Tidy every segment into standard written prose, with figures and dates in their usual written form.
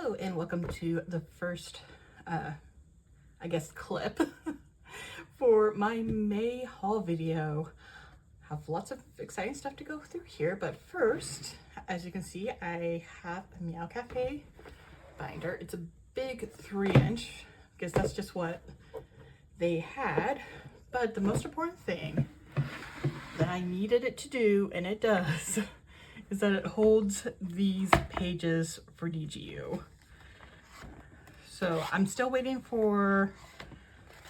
Hello and welcome to the first, I guess, clip for my May haul video. Have lots of exciting stuff to go through here, but first, as you can see, I have a Meow Cafe binder. It's a big 3-inch because that's just what they had, but the most important thing that I needed it to do, and it does, is that it holds these pages for DGU. So I'm still waiting for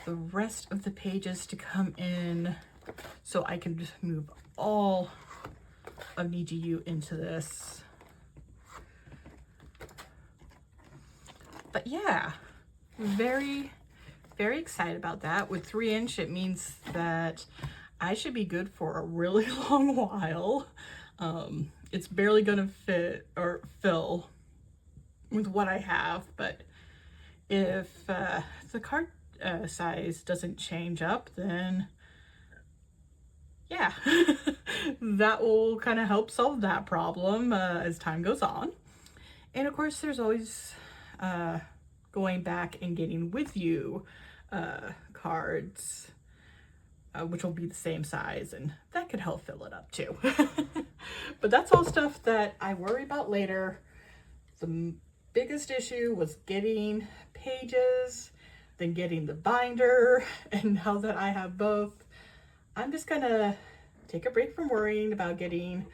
the rest of the pages to come in so I can just move all of DGU into this. But yeah, very excited about that. With 3-inch, it means that I should be good for a really long while. It's barely gonna fit or fill with what I have, but if the card size doesn't change up, then yeah, that will kind of help solve that problem as time goes on. And of course, there's always going back and getting with you cards, which will be the same size, and that could help fill it up too. But that's all stuff that I worry about later. The biggest issue was getting pages, then getting the binder, and now that I have both, I'm just gonna take a break from worrying about getting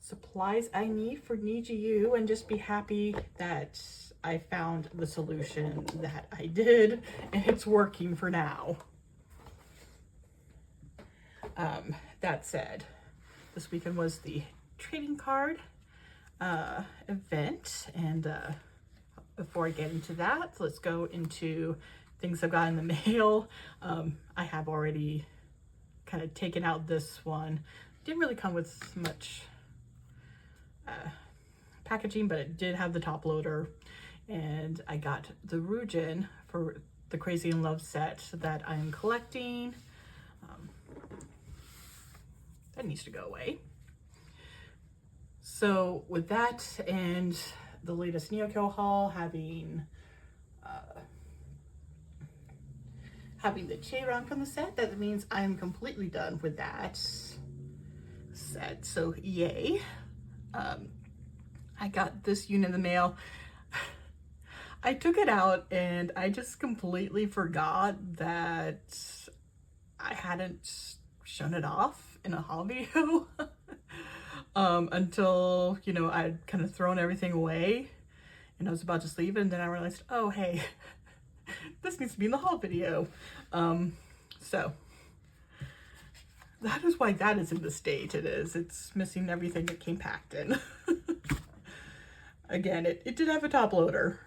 supplies I need for DGU and just be happy that I found the solution that I did, and it's working for now. That said, this weekend was the trading card event, and before I get into that, let's go into things I've got in the mail. I have already kind of taken out this one. Didn't really come with much packaging, but it did have the top loader, and I got the Rujin for the Crazy in Love set that I'm collecting. That needs to go away. So with that and the latest Neokill haul, having the Cheiron from the set, that means I'm completely done with that set. So yay. I got this unit in the mail. I took it out and I just completely forgot that I hadn't shown it off in a haul video until, you know, I'd kind of thrown everything away and I was about to leave, and then I realized, oh hey, this needs to be in the haul video. So that is why that is in the state it is. It's missing everything it came packed in. Again, it did have a top loader.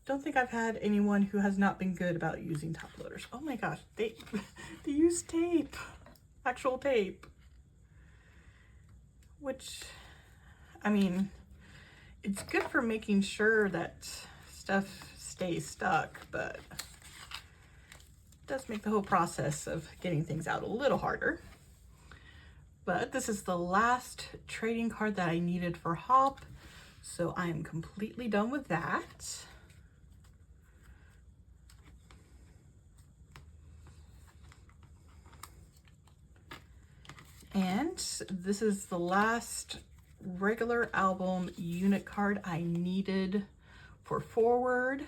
Don't think I've had anyone who has not been good about using top loaders. Oh my gosh, they use tape, actual tape, which, I mean, it's good for making sure that stuff stays stuck, but it does make the whole process of getting things out a little harder. But this is the last trading card that I needed for Hop, so I am completely done with that. And this is the last regular album unit card I needed for Forward.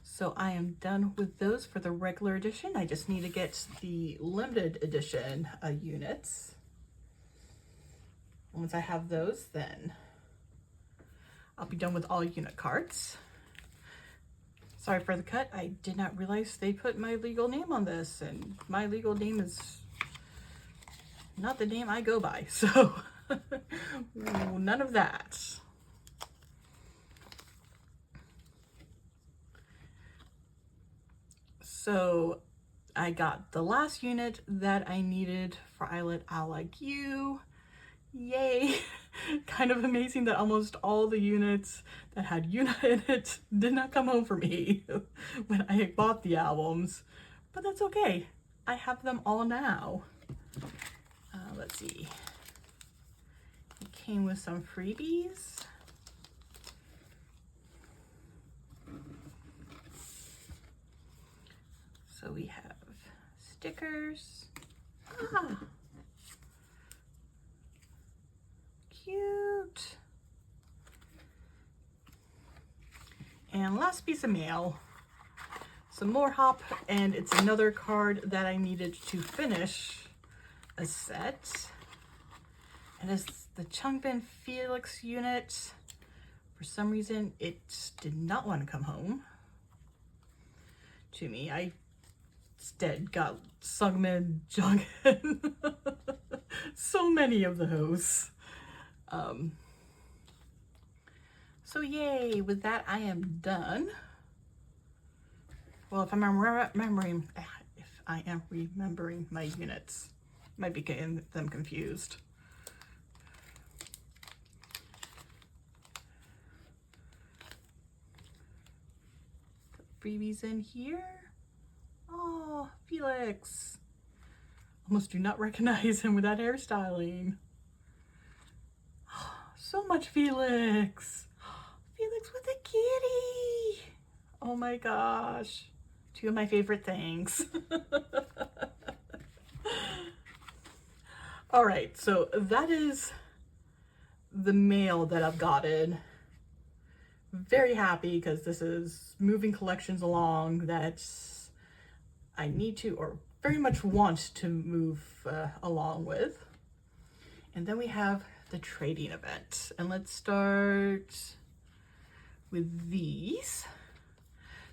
So I am done with those for the regular edition. I just need to get the limited edition units. Once I have those, then I'll be done with all unit cards. Sorry for the cut. I did not realize they put my legal name on this, and my legal name is not the name I go by, so none of that. So I got the last unit that I needed for Islet I Like You. Yay! Kind of amazing that almost all the units that had Yuna in it did not come home for me when I bought the albums, but that's okay. I have them all now. Let's see. It came with some freebies. So we have stickers. Ah, cute. And last piece of mail, some more hop, and it's another card that I needed to finish a set. And it's the Changbin Felix unit. For some reason, it did not want to come home to me. I instead got Sungmin, Jongin. So many of those. So yay, with that I am done. Well, if I am remembering my units, might be getting them confused. Freebies in here. Oh, Felix. Almost do not recognize him with that hairstyling. So much Felix. Felix with a kitty. Oh my gosh. Two of my favorite things. All right, so that is the mail that I've gotten. Very happy because this is moving collections along that I need to, or very much want to move along with. And then we have the trading event, and let's start with these.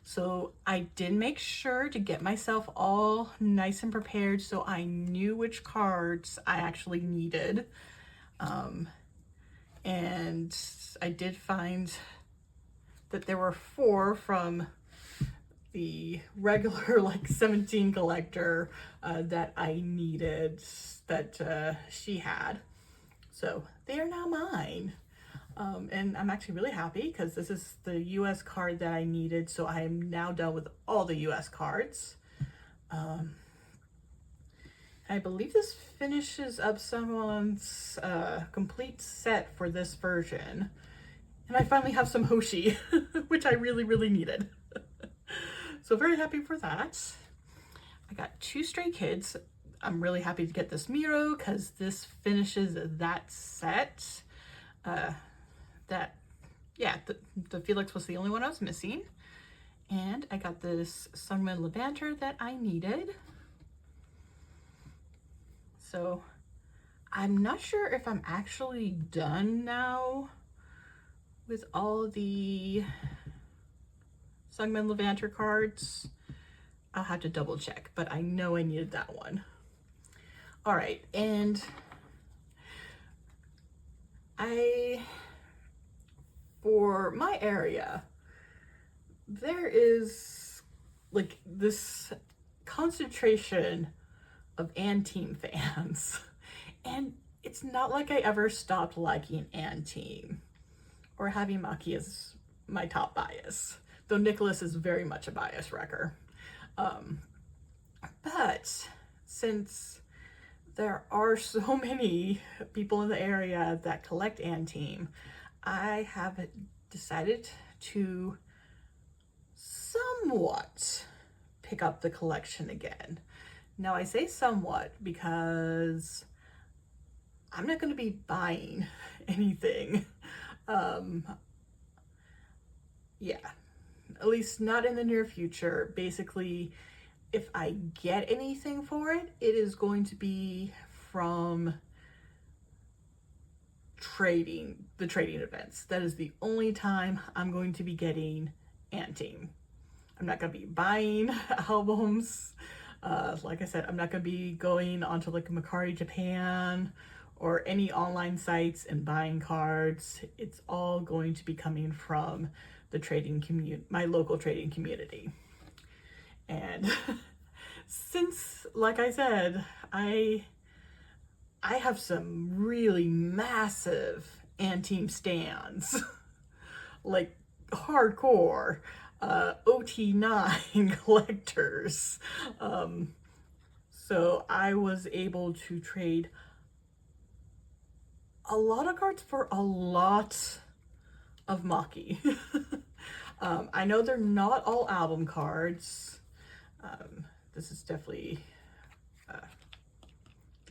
So I did make sure to get myself all nice and prepared so I knew which cards I actually needed. And I did find that there were 4 from the regular like 17 collector that I needed that she had. So they are now mine. And I'm actually really happy because this is the US card that I needed. So I am now done with all the US cards. I believe this finishes up someone's complete set for this version. And I finally have some Hoshi, which I really, really needed. So very happy for that. I got 2 Stray Kids. I'm really happy to get this Miro because this finishes that set. The Felix was the only one I was missing. And I got this Sungmin Levanter that I needed. So I'm not sure if I'm actually done now with all the Sungmin Levanter cards. I'll have to double check, but I know I needed that one. All right, and for my area, there is like this concentration of Anteam fans. And it's not like I ever stopped liking Anteam or having Maki as my top bias, though Nicholas is very much a bias wrecker. But since there are so many people in the area that collect Anteam, I have decided to somewhat pick up the collection again. Now I say somewhat because I'm not going to be buying anything. Yeah, at least not in the near future. Basically, if I get anything for it, it is going to be from the trading events. That is the only time I'm going to be getting Anteam. I'm not going to be buying albums. Like I said, I'm not going to be going onto like Mercari Japan or any online sites and buying cards. It's all going to be coming from the trading community, my local trading community. And since, like I said, I have some really massive Anteam stands, like hardcore OT9 collectors. So I was able to trade a lot of cards for a lot of Maki. I know they're not all album cards. this is definitely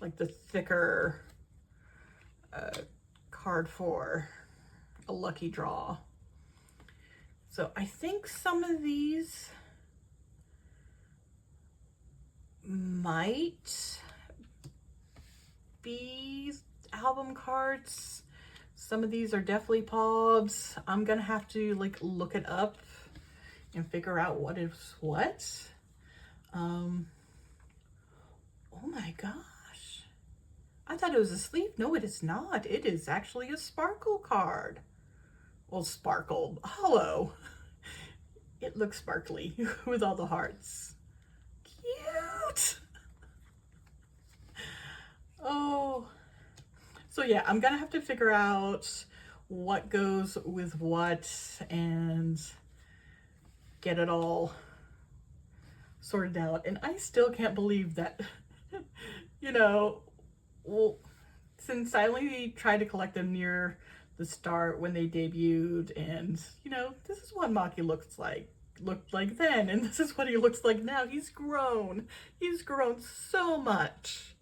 like the thicker card for a lucky draw. So I think some of these might be album cards. Some of these are definitely POBs. I'm gonna have to like look it up and figure out what is what. Oh my gosh. I thought it was a sleeve. No, it is not. It is actually a sparkle card. Well, sparkle, hollow. It looks sparkly with all the hearts. Cute. Oh. So yeah, I'm gonna have to figure out what goes with what and get it all sorted out. And I still can't believe that, you know, well, since I only tried to collect them near the start when they debuted, and you know, this is what Maki looked like then, and this is what he looks like now. He's grown so much.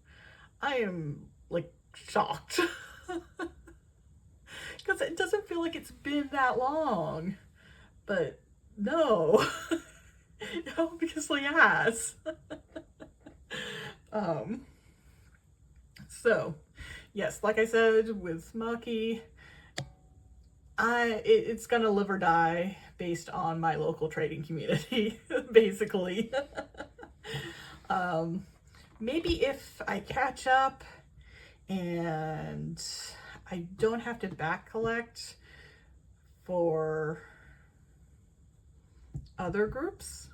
I am like shocked because it doesn't feel like it's been that long, but no. It obviously has. So yes, like I said, with Maki, it's gonna live or die based on my local trading community, basically. Maybe if I catch up and I don't have to back collect for other groups,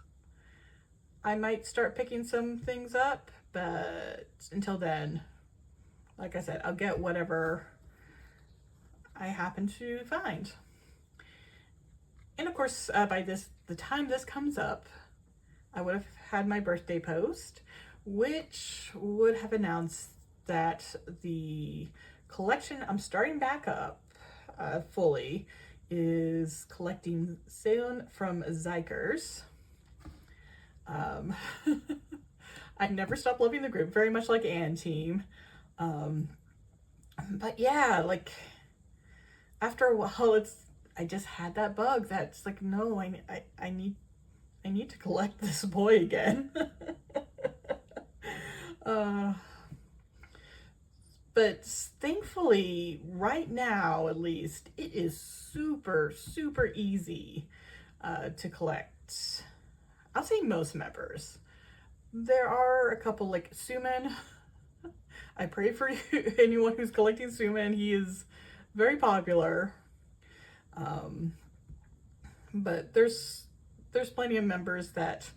I might start picking some things up, but until then, like I said, I'll get whatever I happen to find. And of course, by the time this comes up, I would have had my birthday post, which would have announced that the collection I'm starting back up fully is collecting Seon from Xikers. I never stopped loving the group, very much like Ann Team. But yeah, like after a while, I just had that bug that's like, no, I need to collect this boy again. But thankfully, right now at least, it is super easy to collect. I'll say most members. There are a couple like Suman. I pray for you, anyone who's collecting Suman. He is very popular. But there's plenty of members that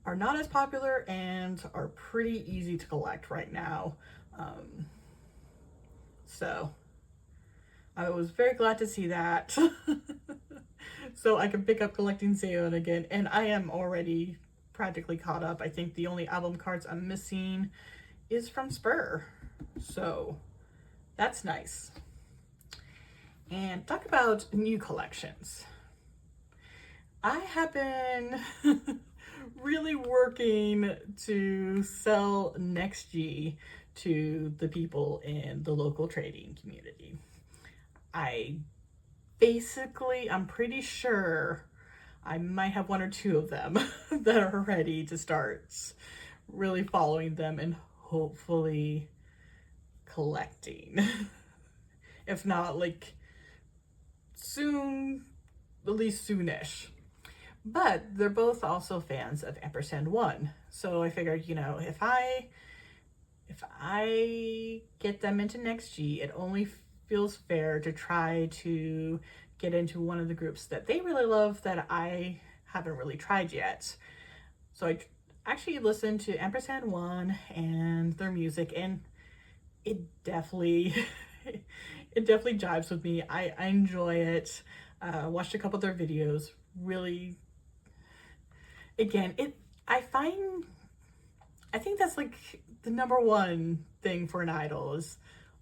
are not as popular and are pretty easy to collect right now. So I was very glad to see that. So I can pick up collecting Seon again, and I am already practically caught up. I think the only album cards I'm missing is from Spur. So that's nice. And talk about new collections. I have been really working to sell NextG to the people in the local trading community. I'm pretty sure I might have one or two of them that are ready to start really following them and hopefully collecting. If not, like soon, at least soonish. But they're both also fans of &1. So I figured, you know, if I get them into NextG, it only feels fair to try to get into one of the groups that they really love that I haven't really tried yet. So I actually listened to &1 and their music, and it definitely it definitely jives with me. I enjoy it. Watched a couple of their videos. Really, again, I think that's like the number one thing for an idol is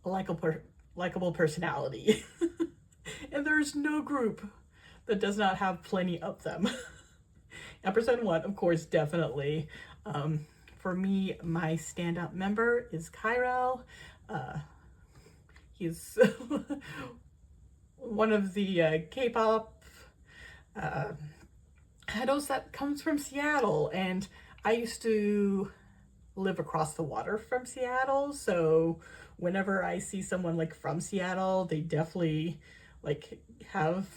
a likable personality. And there's no group that does not have plenty of them. &1, of course, definitely. For me, my standout member is Kyrell. He's one of the K-pop idols that comes from Seattle, and I used to live across the water from Seattle, so whenever I see someone like from Seattle, they definitely like have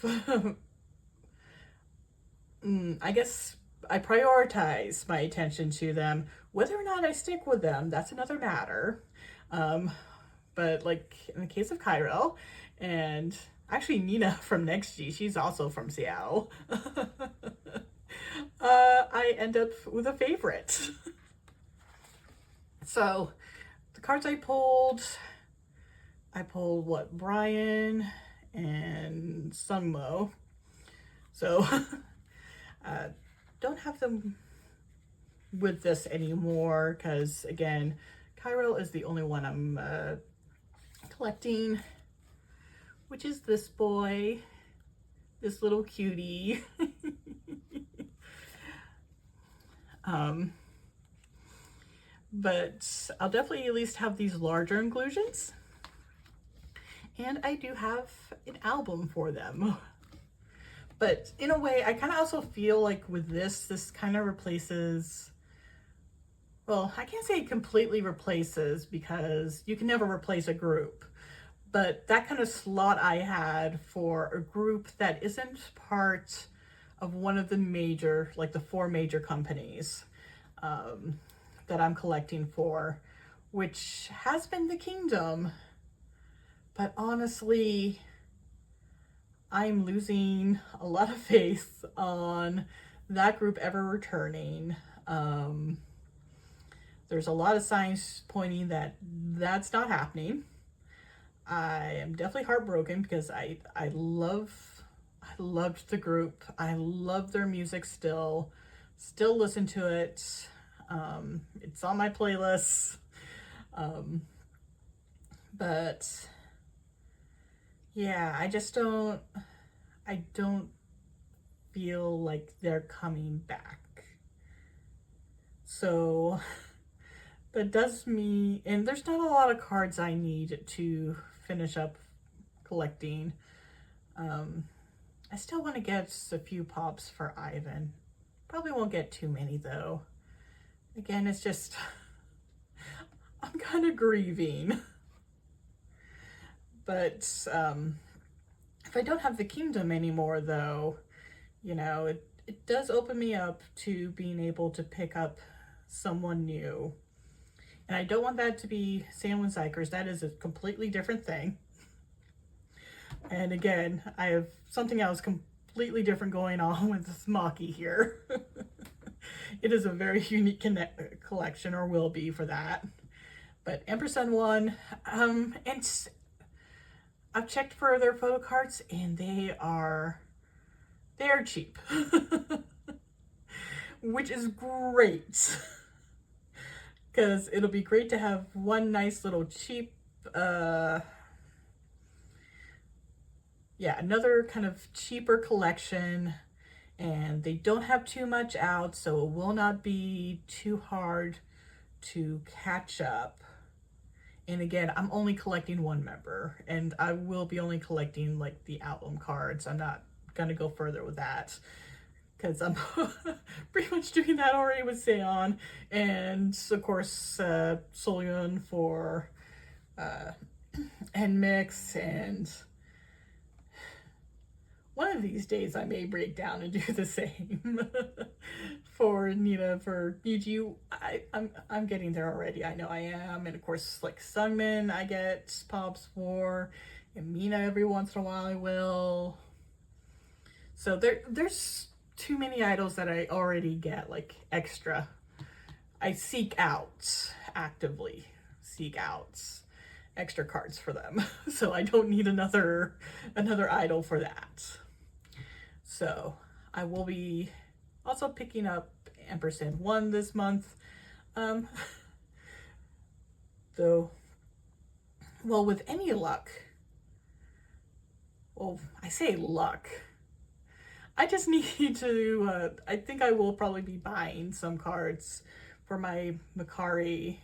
I guess I prioritize my attention to them. Whether or not I stick with them, that's another matter. But like in the case of Kyrell, and actually Nina from NextG, she's also from Seattle. I end up with a favorite. So the cards I pulled what, Brian and Sunmo. So don't have them with this anymore because again, Kyrell is the only one I'm collecting, which is this boy, this little cutie. But I'll definitely at least have these larger inclusions, and I do have an album for them. But in a way, I kind of also feel like with this kind of replaces, well, I can't say it completely replaces because you can never replace a group, but that kind of slot I had for a group that isn't part of one of the major, like the 4 major companies that I'm collecting for, which has been the Kingdom. But honestly, I'm losing a lot of faith on that group ever returning. There's a lot of signs pointing that that's not happening. I am definitely heartbroken because I loved the group. I love their music still listen to it. It's on my playlist. But yeah, I don't feel like they're coming back. So that does me, and there's not a lot of cards I need to finish up collecting. I still want to get a few pops for Ivan. Probably won't get too many though. Again, it's just, I'm kind of grieving. But if I don't have the Kingdom anymore though, you know, it does open me up to being able to pick up someone new. And I don't want that to be Sandwin Xikers. That is a completely different thing. And again, I have something else completely different going on with this Maki here. It is a very unique collection, or will be for that. But Empress N1, and I've checked for their photo cards, and they are cheap, which is great. Because it'll be great to have one nice little cheap, another kind of cheaper collection, and they don't have too much out, so it will not be too hard to catch up. And again, I'm only collecting one member, and I will be only collecting like the album cards. I'm not gonna go further with that because I'm pretty much doing that already with Seon, and of course Soyeon for NMIX, and one of these days I may break down and do the same for Nina, for Niju. I'm getting there already. I know I am. And of course, like Sungmin, I get pops for, and Mina every once in a while I will. So there's too many idols that I already get like extra. I actively seek out extra cards for them. So I don't need another idol for that. So I will be also picking up Ampersand 1 this month. Though, well, with any luck, well, I say luck, I just need to, I think I will probably be buying some cards for my Macari,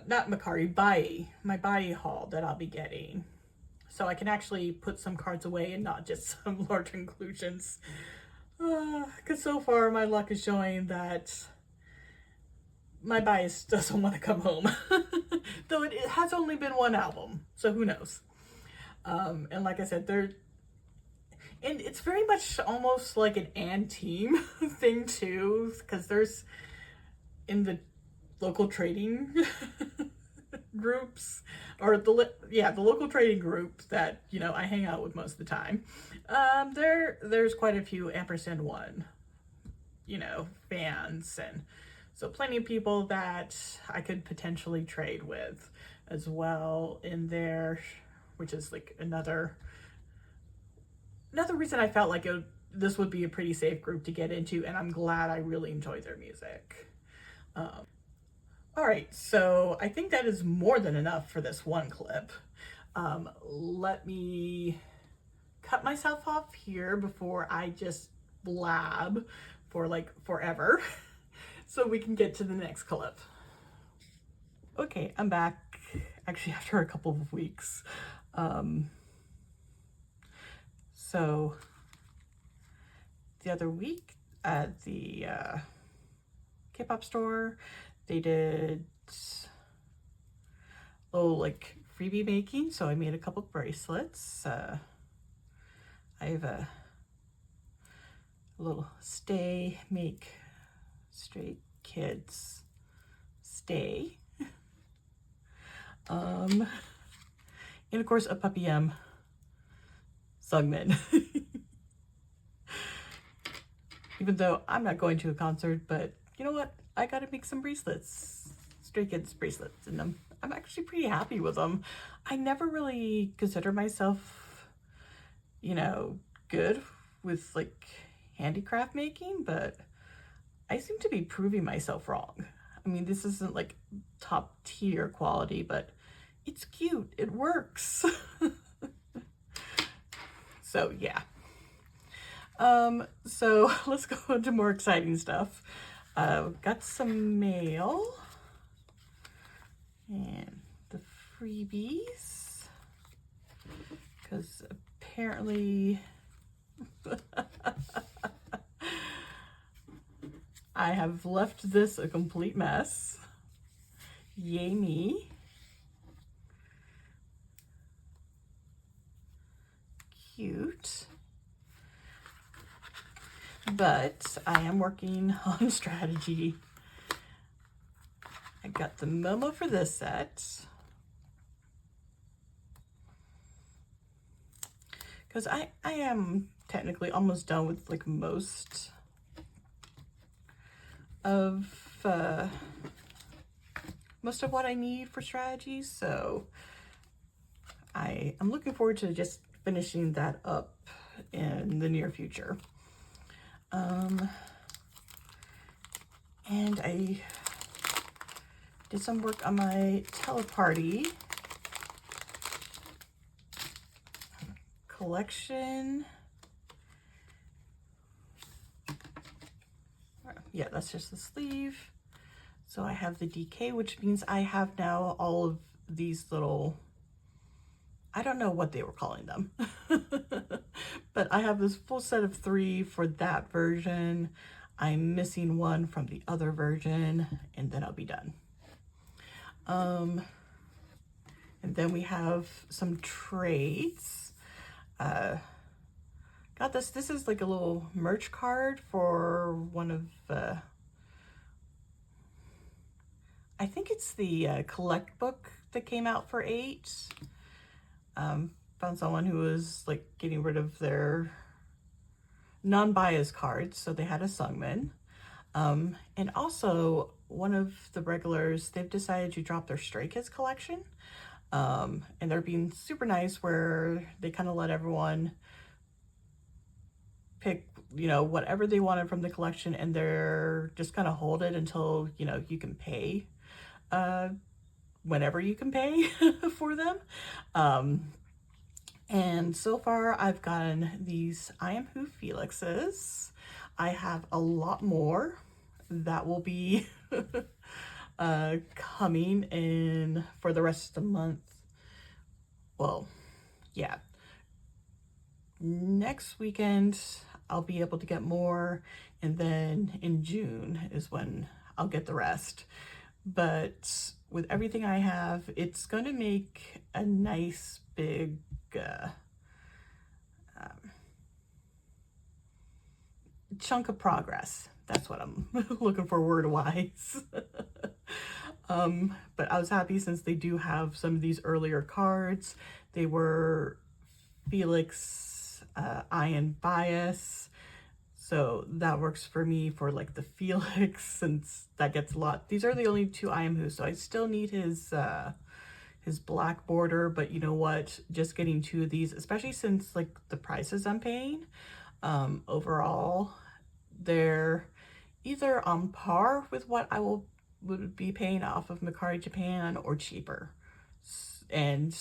not Macari, my Bai haul that I'll be getting. So I can actually put some cards away and not just some large inclusions. Because so far my luck is showing that my bias doesn't want to come home. Though it has only been one album, so who knows. And like I said, and it's very much almost like an and team thing too, because there's in the local trading groups, or the local trading group that, you know, I hang out with most of the time. There's quite a few &1, you know, fans, and so plenty of people that I could potentially trade with as well in there, which is like another reason I felt like this would be a pretty safe group to get into, and I'm glad I really enjoy their music. All right, so I think that is more than enough for this one clip. Let me cut myself off here before I just blab for like forever so we can get to the next clip. Okay, I'm back, actually after a couple of weeks. So the other week at the K-pop store, they did a little like freebie making, so I made a couple bracelets. I have a little stay, make straight kids stay. And of course a Puppy M Sungmin. Even though I'm not going to a concert, but you know what? I gotta make some bracelets, Stray Kids bracelets, and I'm actually pretty happy with them. I never really consider myself, you know, good with like handicraft making, but I seem to be proving myself wrong. I mean, this isn't like top tier quality, but it's cute, it works. So yeah. So let's go into more exciting stuff. Got some mail and the freebies, because apparently I have left this a complete mess. Yay me. Cute. But I am working on strategy. I got the Momo for this set, because I am technically almost done with like most of what I need for strategy, so I'm looking forward to just finishing that up in the near future. And I did some work on my teleparty collection. Yeah, that's just the sleeve. So I have the DK, which means I have now all of these little, I don't know what they were calling them, but I have this full set of 3 for that version. I'm missing one from the other version, and then I'll be done. And then we have some trades. Got this. This is like a little merch card for one of, I think it's the collect book that came out for ATEEZ. Found someone who was like getting rid of their non-bias cards, so they had a Sungmin. And also one of the regulars, they've decided to drop their Stray Kids collection. And they're being super nice where they kind of let everyone pick, you know, whatever they wanted from the collection, and they're just gonna hold it until, you know, you can pay, whenever you can pay for them. And so far I've gotten these I Am Who Felixes. I have a lot more that will be coming in for the rest of the month. Well, yeah. Next weekend, I'll be able to get more, and then in June is when I'll get the rest. But with everything I have, it's going to make a nice big chunk of progress. That's what I'm looking for word-wise. But I was happy since they do have some of these earlier cards. They were Felix, Iron Bias. So that works for me for like the Felix, since that gets a lot. These are the only two I am who, so I still need his black border, but you know what? Just getting two of these, especially since like the prices I'm paying, overall, they're either on par with what I would be paying off of Mercari Japan or cheaper. And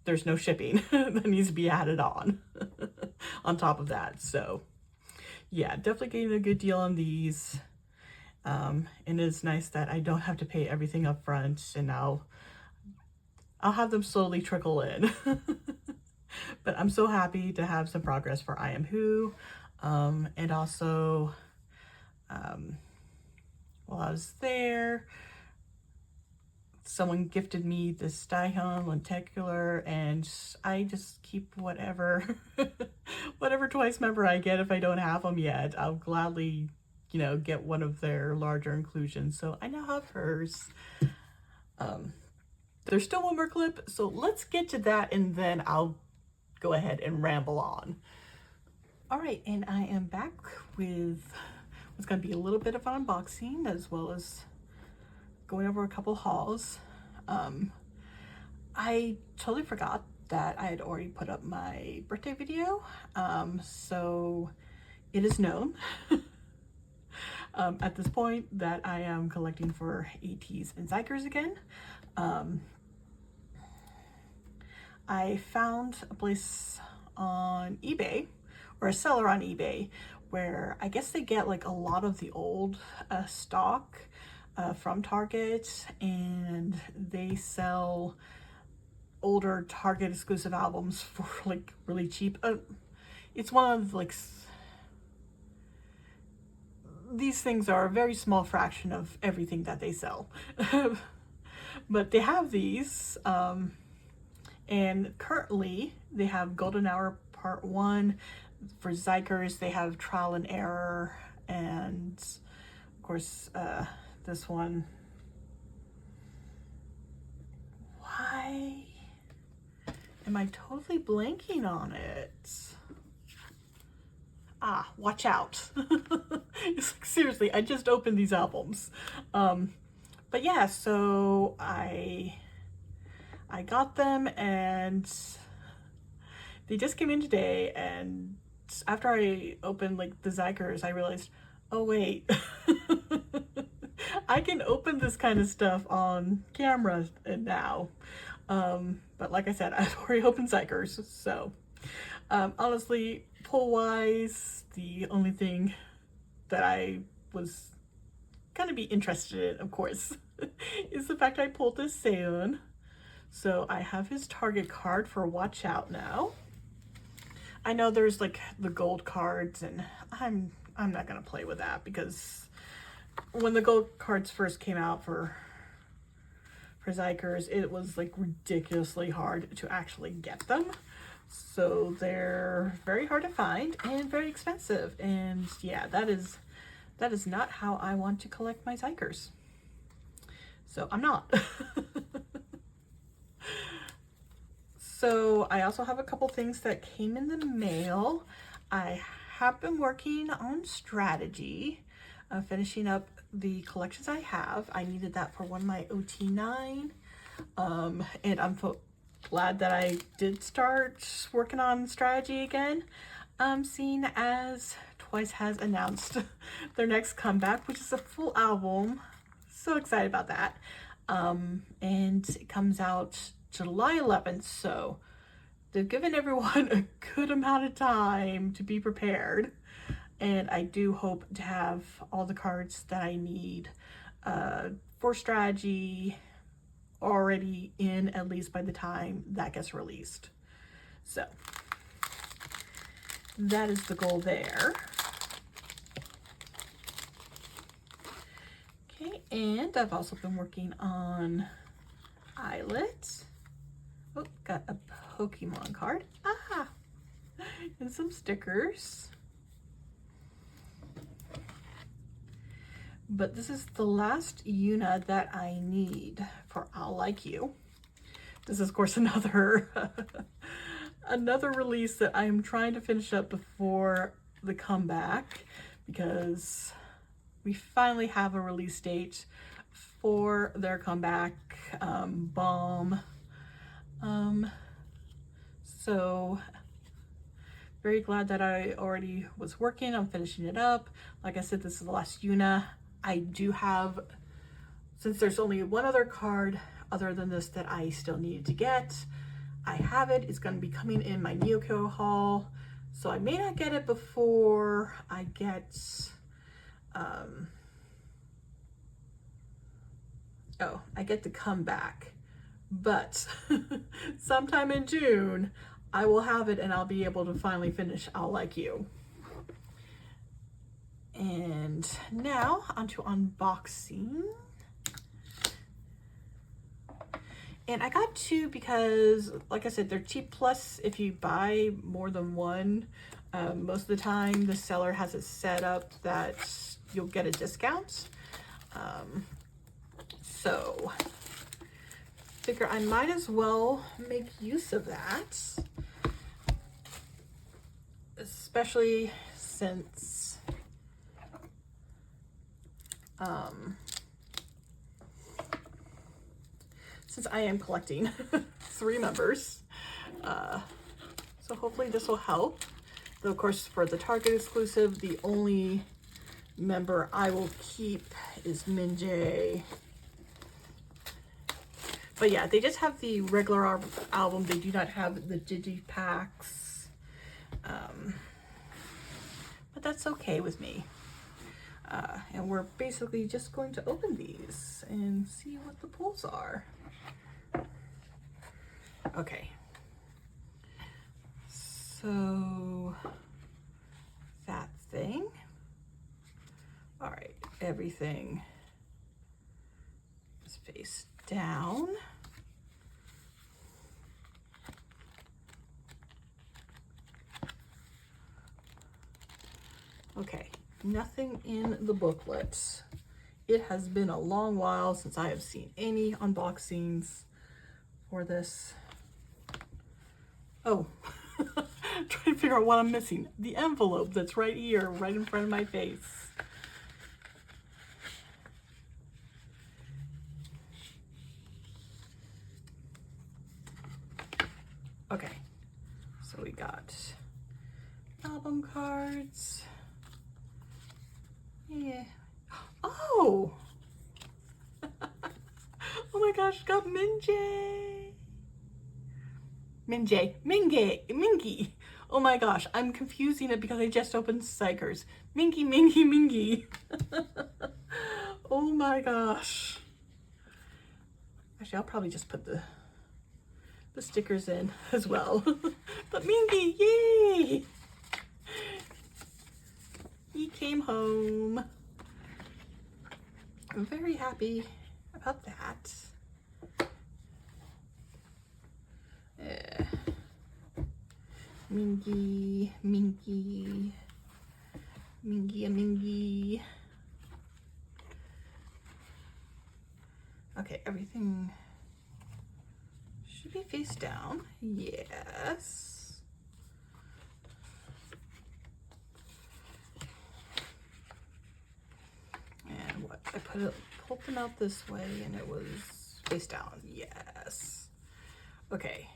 there's no shipping that needs to be added on on top of that. So yeah, definitely getting a good deal on these. And it's nice that I don't have to pay everything up front, and I'll have them slowly trickle in. But I'm so happy to have some progress for I Am Who. And also, while I was there, someone gifted me this Daihon Lenticular, and I just keep whatever twice member I get. If I don't have them yet, I'll gladly, get one of their larger inclusions. So I now have hers. There's still one more clip, so let's get to that, and then I'll go ahead and ramble on. All right, and I am back with what's going to be a little bit of an unboxing, as well as going over a couple hauls. I totally forgot that I had already put up my birthday video, so it is known at this point that I am collecting for ATEEZ and Xikers again. I found a place on eBay, or a seller on eBay, where I guess they get like a lot of the old stock from Target, and they sell older Target exclusive albums for like really cheap. It's one of like, these things are a very small fraction of everything that they sell. But they have these, and currently they have Golden Hour Part 1. For Xikers, they have Trial and Error, and of course this one. Why am I totally blanking on it? Watch out. It's like, seriously, I just opened these albums. But yeah, so I got them, and they just came in today, and after I opened like the Xikers, I realized, oh wait, I can open this kind of stuff on camera now. But like I said, I've already opened Xikers, so honestly, pull wise, the only thing that I was gonna be interested in, of course, is the fact I pulled this Seon. So I have his Target card for Watch Out now. I know there's like the gold cards, and I'm not gonna play with that, because when the gold cards first came out for Xikers, it was like ridiculously hard to actually get them. So they're very hard to find and very expensive. And yeah, that is not how I want to collect my Xikers. So I'm not. So I also have a couple things that came in the mail. I have been working on strategy, finishing up the collections I have. I needed that for one of my OT9, and I'm glad that I did start working on strategy again, seeing as Twice has announced their next comeback, which is a full album. So excited about that. And it comes out July 11th, so they've given everyone a good amount of time to be prepared. And I do hope to have all the cards that I need for strategy already in, at least by the time that gets released. So that is the goal there. Okay, and I've also been working on eyelets. Oh, got a Pokemon card. Ah! And some stickers. But this is the last Una that I need for I'll Like You. This is, of course, another another release that I'm trying to finish up before the comeback, because we finally have a release date for their comeback, Bomb. So very glad that I already was working on finishing it up. Like I said, this is the last Una. I do have, since there's only one other card other than this that I still needed to get, I have it. It's going to be coming in my Neoko haul, so I may not get it before I get I get to come back, but sometime in June I will have it and I'll be able to finally finish I'll Like You. And now onto unboxing. And I got two because, like I said, they're cheap. Plus, if you buy more than one, most of the time the seller has it set up that you'll get a discount. So figure I might as well make use of that, especially since I am collecting 3 members. So hopefully this will help. Though, of course, for the Target exclusive, the only member I will keep is Minjay. But yeah, they just have the regular album. They do not have the digipacks. But that's okay with me. And we're basically just going to open these and see what the pulls are. Okay. So that thing. All right, everything is face down. Okay. Nothing in the booklet. It has been a long while since I have seen any unboxings for this. Oh, trying to figure out what I'm missing. The envelope that's right here, right in front of my face. Okay, so we got album cards. Yeah. Oh! Oh my gosh, got Minjay. Mingy. Oh my gosh, I'm confusing it because I just opened Xikers. Mingy. Oh my gosh. Actually, I'll probably just put the stickers in as well. But Mingy, yay! He came home. I'm very happy about that. Mingy. Okay, everything should be face down. Yes. And what? I pulled them out this way and it was face down. Yes. Okay.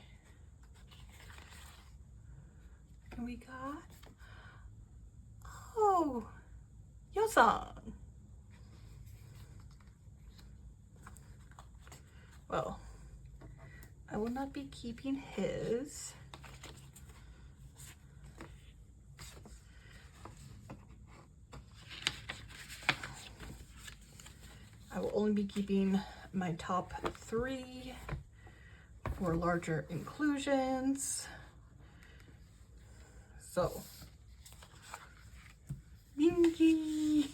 And we got, oh, Yosang. Well, I will not be keeping his. will only be keeping my top 3 for larger inclusions. So, Minky.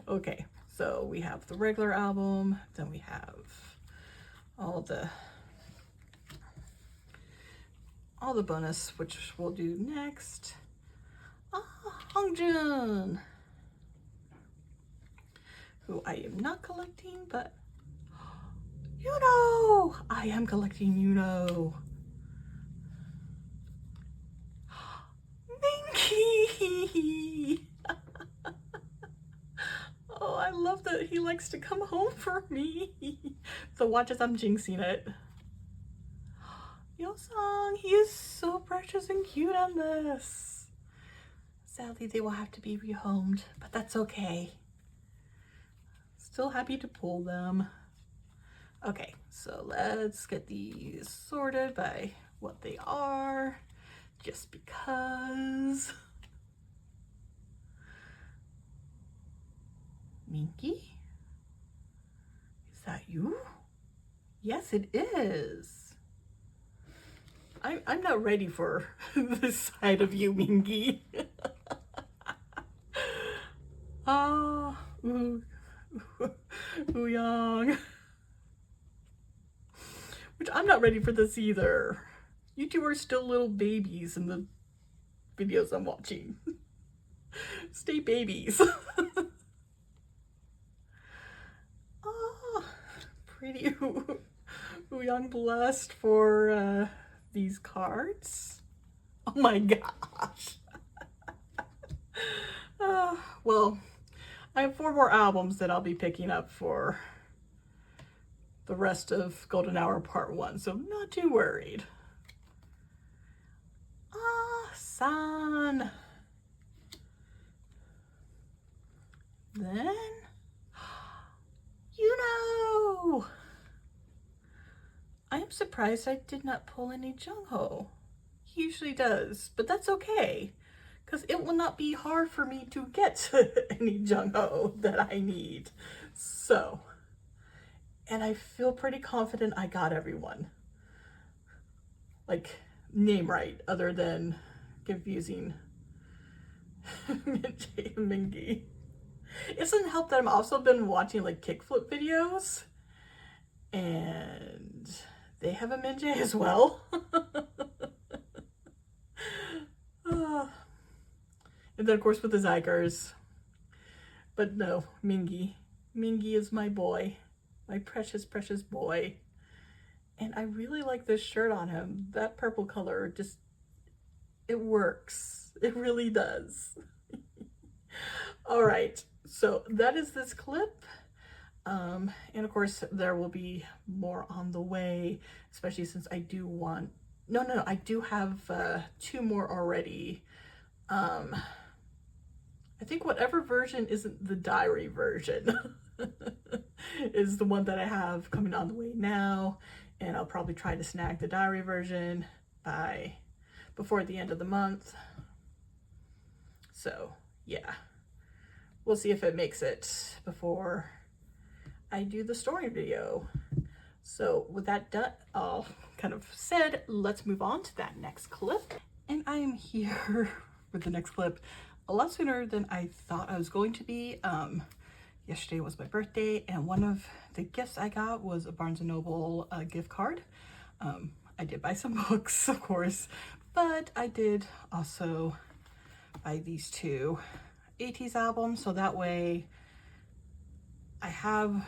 Okay, so we have the regular album, then we have all the bonus, which we'll do next. Hongjun, who I am not collecting, but I am collecting Minky. Oh, I love that he likes to come home for me. So watch as I'm jinxing it. Yosang, he is so precious and cute on this. Sadly, they will have to be rehomed, but that's okay. Still happy to pull them. Okay, so let's get these sorted by what they are, just because. Minky? Is that you? Yes, it is. I'm not ready for this side of you, Minky. Young. Which I'm not ready for this either. You two are still little babies in the videos I'm watching. Stay babies. Oh, pretty. Young blessed for these cards. Oh my gosh. Well, I have 4 more albums that I'll be picking up for the rest of Golden Hour Part 1, so not too worried. San. Then, I am surprised I did not pull any Jungho. He usually does, but that's okay, because it will not be hard for me to get any Jungho that I need. So, and I feel pretty confident I got everyone. Like, name right, other than confusing Minjay and Mingy. It doesn't help that I've also been watching like kickflip videos, and they have a Minjay as well. And then of course with the Xikers. But no, Mingy. Mingy is my boy. My precious, precious boy. And I really like this shirt on him. That purple color just, it works. It really does. All right, so that is this clip. And of course there will be more on the way, especially since I do want, I do have 2 more already. I think whatever version isn't the diary version is the one that I have coming on the way now, and I'll probably try to snag the diary version before the end of the month. So yeah, we'll see if it makes it before I do the story video. So with that done, all kind of said, let's move on to that next clip. And I am here with the next clip a lot sooner than I thought I was going to be. Yesterday was my birthday, and one of the gifts I got was a Barnes & Noble gift card. I did buy some books, of course, but I did also buy these 2 ATEEZ albums, so that way I have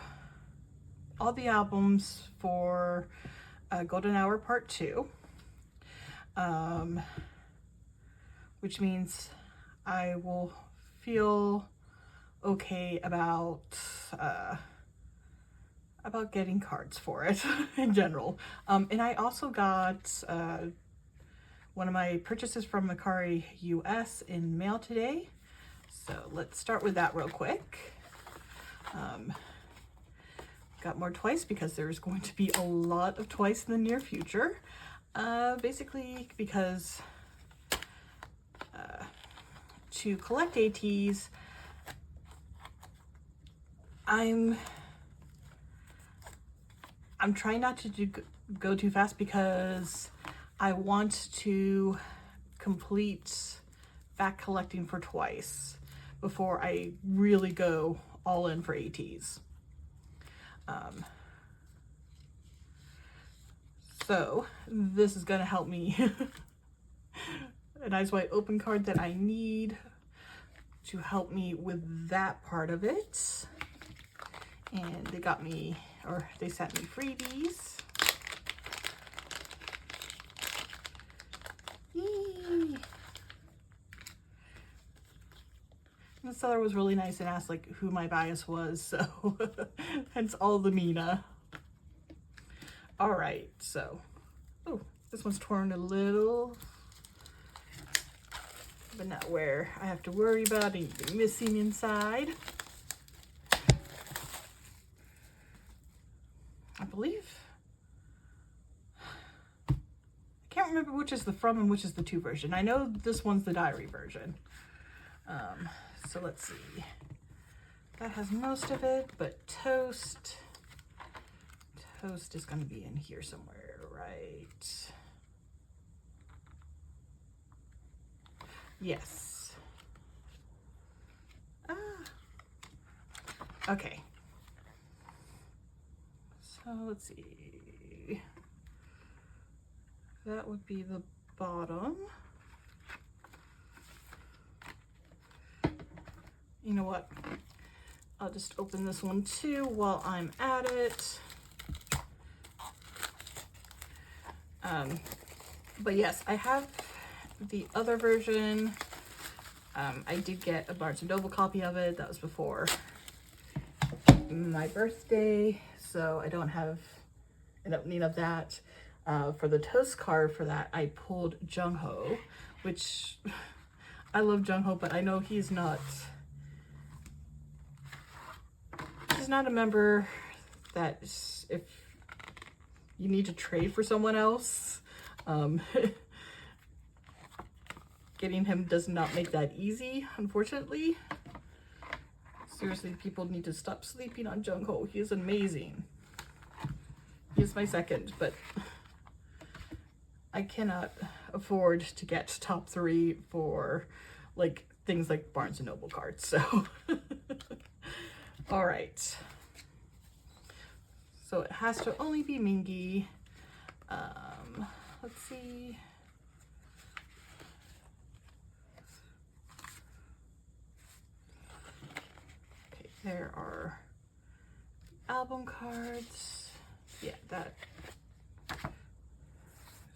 all the albums for Golden Hour Part 2, which means I will feel okay about getting cards for it in general. And I also got one of my purchases from Mercari US in mail today. So let's start with that real quick. Got more Twice because there's going to be a lot of Twice in the near future. Basically because to collect ATEEZ, I'm trying not to go too fast because I want to complete back collecting for twice before I really go all in for ATEEZ. So this is going to help me. A nice wide open card that I need to help me with that part of it. And they got me, or they sent me freebies. Yay! And the seller was really nice and asked like who my bias was, so hence all the Mina. All right, so, oh, this one's torn a little, but not where I have to worry about anything missing inside. I believe, I can't remember which is the from and which is the to version. I know this one's the diary version. So let's see. That has most of it, but toast is going to be in here somewhere, right? Yes. Okay. So let's see. That would be the bottom. You know what? I'll just open this one too while I'm at it. But yes, I have the other version. I did get a Barnes & Noble copy of it. That was before my birthday, so I don't have enough need of that. For the toast card for that, I pulled Jung-ho, which I love Jung-ho, but I know he's not a member that if you need to trade for someone else, getting him does not make that easy, unfortunately. Seriously, people need to stop sleeping on Jung-ho. He is amazing. He is my second, but I cannot afford to get top 3 for like things like Barnes & Noble cards, so. All right. So it has to only be Mingi. Let's see. Okay, there are album cards. Yeah, that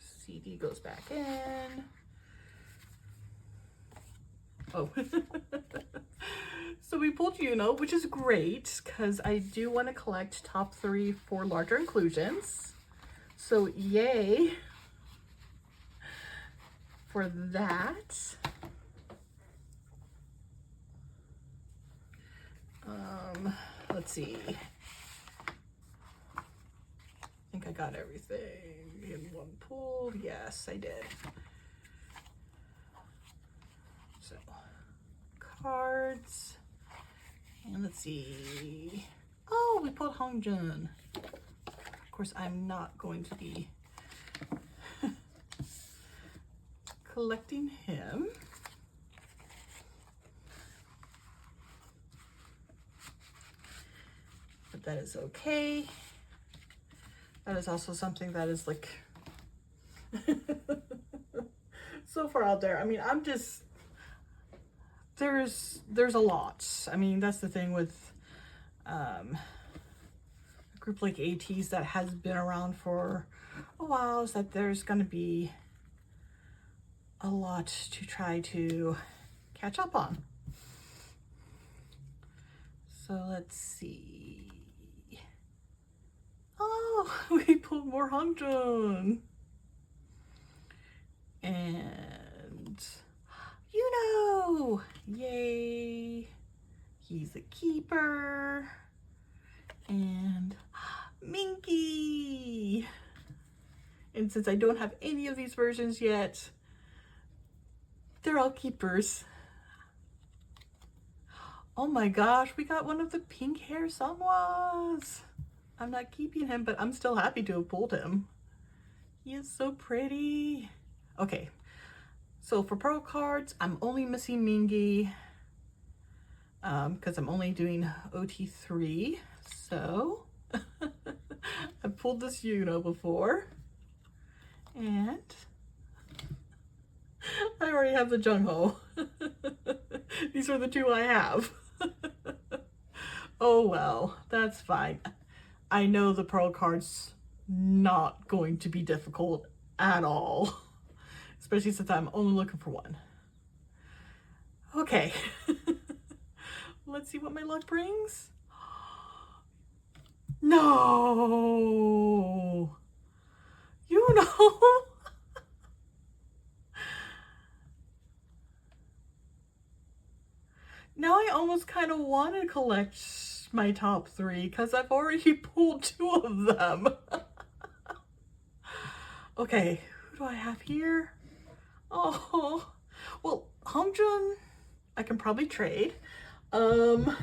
CD goes back in. Oh. So we pulled Yuno, which is great because I do want to collect top 3 for larger inclusions. So yay for that. Let's see. I think I got everything in one pull. Yes, I did. So cards. And let's see. Oh, we pulled Hongjun. Of course, I'm not going to be collecting him. But that is okay. That is also something that is like so far out there. I mean, I'm just, there's a lot. I mean, that's the thing with a group like ATEEZ that has been around for a while, is that there's going to be a lot to try to catch up on. So let's see. Oh, we pulled more Hongjun. And Yuno! Yay! He's a keeper. And Minky! And since I don't have any of these versions yet, they're all keepers. Oh my gosh, we got one of the pink hair Sungwas. I'm not keeping him, but I'm still happy to have pulled him. He is so pretty. Okay, so for Pearl cards, I'm only missing Mingy because I'm only doing OT3. So I've pulled this Yuno before, and I already have the Jungho. These are the two I have. Oh well, that's fine. I know the Pearl card's not going to be difficult at all, especially since I'm only looking for one. Okay, let's see what my luck brings. No, you know. Now I almost kind of want to collect my top 3 because I've already pulled 2 of them. Okay, who do I have here? Oh, well, Hamjun, I can probably trade. You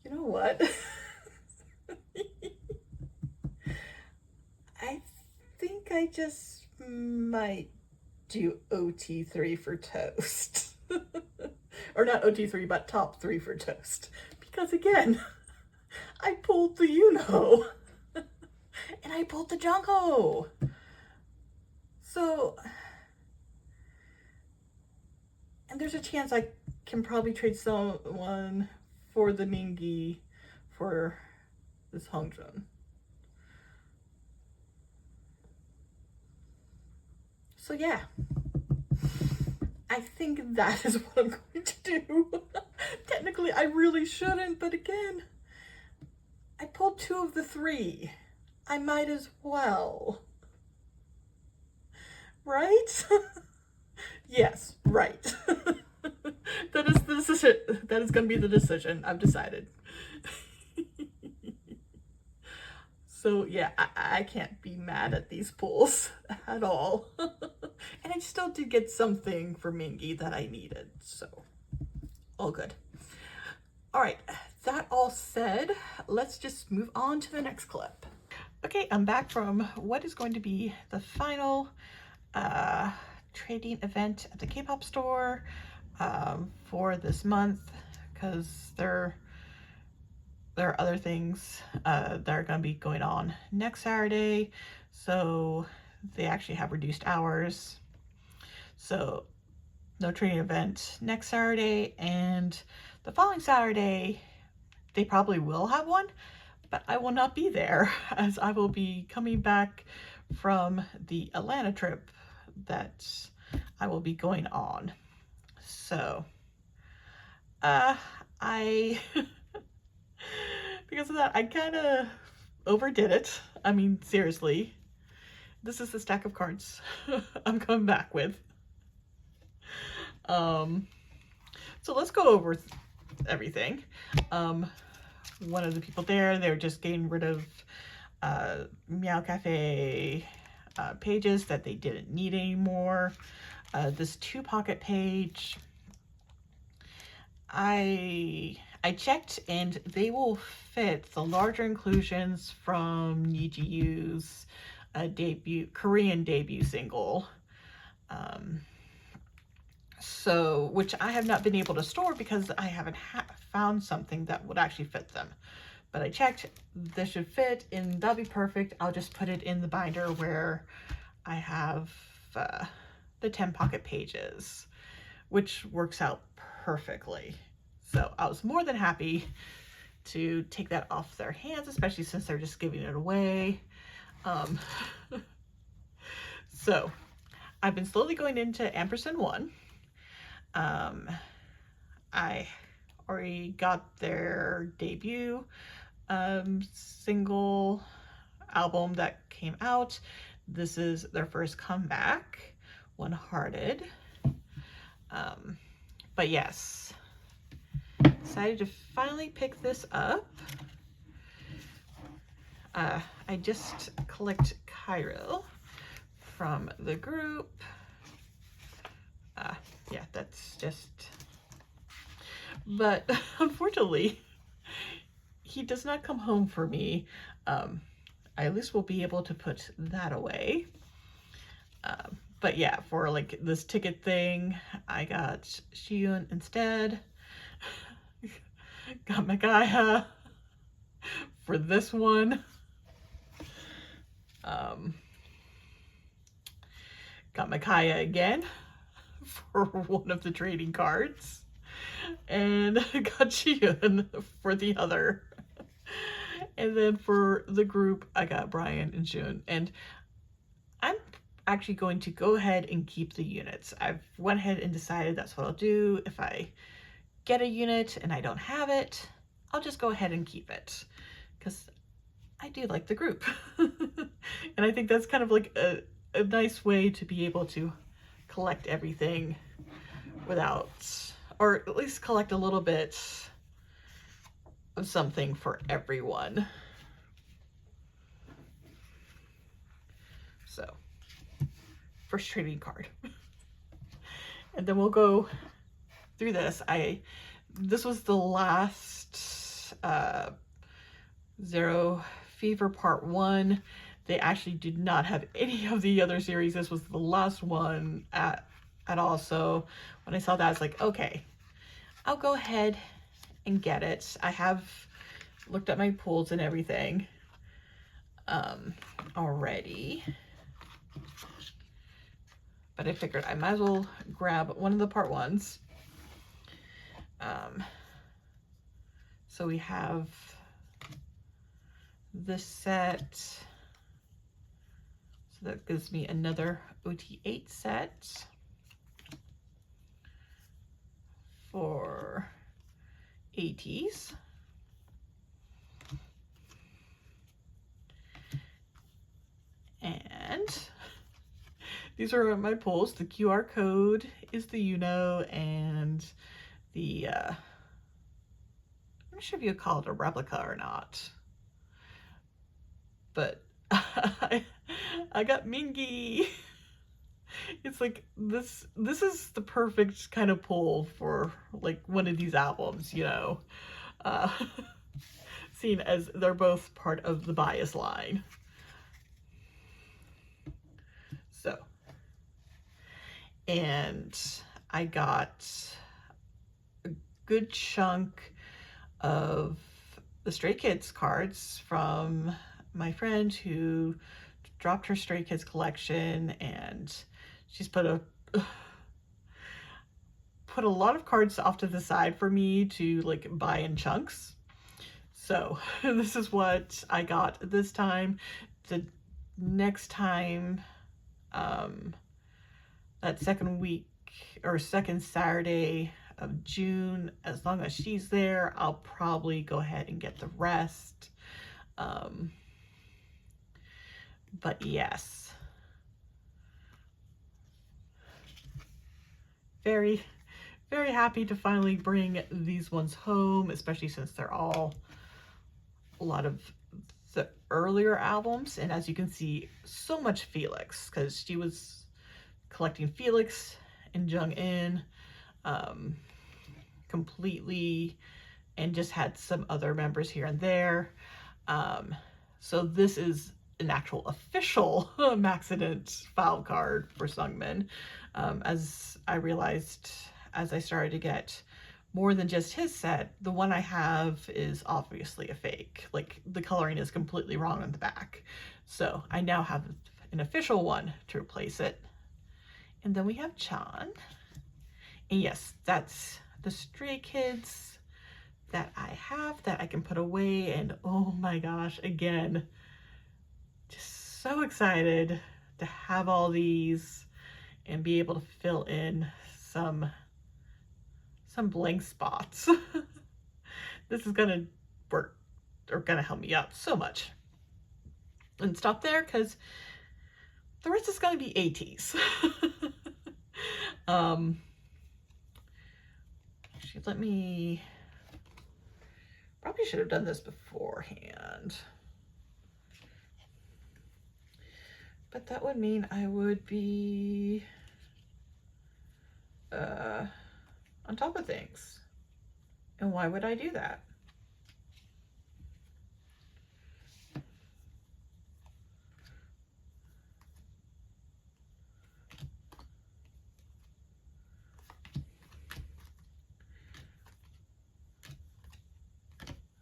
know what? I think I just might do OT3 for toast. Or not OT3, but top 3 for toast. Because again, I pulled the Yuno. And I pulled the Jungho. So, and there's a chance I can probably trade someone for the Mingy for this Hongjun. So yeah, I think that is what I'm going to do. Technically, I really shouldn't, but again, I pulled 2 of the 3. I might as well. Right? Yes, right. That is the decision. That is going to be the decision. I've decided. So yeah, I can't be mad at these pulls at all. And I still did get something for Mingy that I needed, so all good. All right, that all said, let's just move on to the next clip. Okay, I'm back from what is going to be the final trading event at the K-pop store for this month, because there are other things that are going to be going on next Saturday, so they actually have reduced hours. So no trading event next Saturday, and the following Saturday they probably will have one, but I will not be there as I will be coming back from the Atlanta trip that I will be going on. So because of that, I kind of overdid it. I mean, seriously, this is the stack of cards I'm coming back with. So let's go over everything. One of the people there, they were just getting rid of Meow Cafe pages that they didn't need anymore. This 2-pocket page, I checked, and they will fit the larger inclusions from Nijiu's Korean debut single. So, which I have not been able to store because I haven't found something that would actually fit them. But I checked, this should fit, and that'll be perfect. I'll just put it in the binder where I have the 10-pocket pages, which works out perfectly. So I was more than happy to take that off their hands, especially since they're just giving it away. So I've been slowly going into Ampersand 1. I already got their debut single album that came out. This is their first comeback, One Hearted. But yes, decided to finally pick this up. I just collect Cairo from the group. yeah, that's just, but unfortunately, he does not come home for me. I at least will be able to put that away. But yeah, for like this ticket thing, I got Shiyun instead. Got Magaya for this one. Got Makaya again for one of the trading cards. And got Shiyun for the other. And then for the group, I got Brian and June. And I'm actually going to go ahead and keep the units. I've went ahead and decided that's what I'll do. If I get a unit and I don't have it, I'll just go ahead and keep it, because I do like the group. And I think that's kind of like a nice way to be able to collect everything without, or at least collect a little bit of something for everyone. So, first trading card. And then we'll go through this. This was the last Zero Fever Part 1. They actually did not have any of the other series. This was the last one at all. So when I saw that, I was like, okay, I'll go ahead and get it. I have looked at my pools and everything already. But I figured I might as well grab one of the Part 1s. So we have this set. So that gives me another OT8 set for ATEEZ. And these are my pulls. The QR code is the and the, I'm not sure if you call it a replica or not, but I got Mingy. It's like, this is the perfect kind of pull for like one of these albums, you know, seeing as they're both part of the Bias line. So, and I got a good chunk of the Stray Kids cards from my friend who dropped her Stray Kids collection, and she's put a lot of cards off to the side for me to like buy in chunks. So this is what I got this time. The next time, that second week or second Saturday of June, as long as she's there, I'll probably go ahead and get the rest. But yes, very, very happy to finally bring these ones home, especially since they're all a lot of the earlier albums. And as you can see, so much Felix, because she was collecting Felix and Jung-in completely, and just had some other members here and there. So this is an actual official Maxident file card for Sungmin. As I realized as I started to get more than just his set, the one I have is obviously a fake. Like, the coloring is completely wrong on the back. So I now have an official one to replace it. And then we have Chan. And yes, that's the Stray Kids that I have that I can put away. And oh my gosh, again, just so excited to have all these and be able to fill in some blank spots. This is gonna work, or gonna help me out so much. And stop there, because the rest is gonna be ATEEZ. Let me, probably should have done this beforehand, but that would mean I would be on top of things. And why would I do that?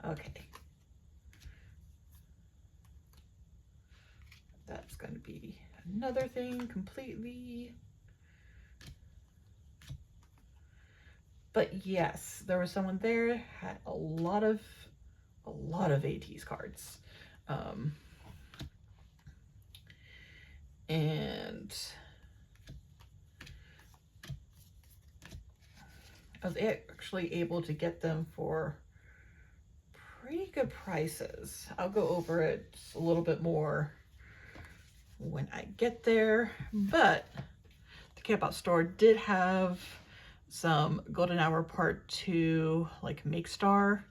Okay. That's going to be another thing completely. But yes, there was someone there, had a lot of ATEEZ cards. And I was actually able to get them for pretty good prices. I'll go over it a little bit more when I get there, but the Campout store did have some Golden Hour Part 2 like Make Star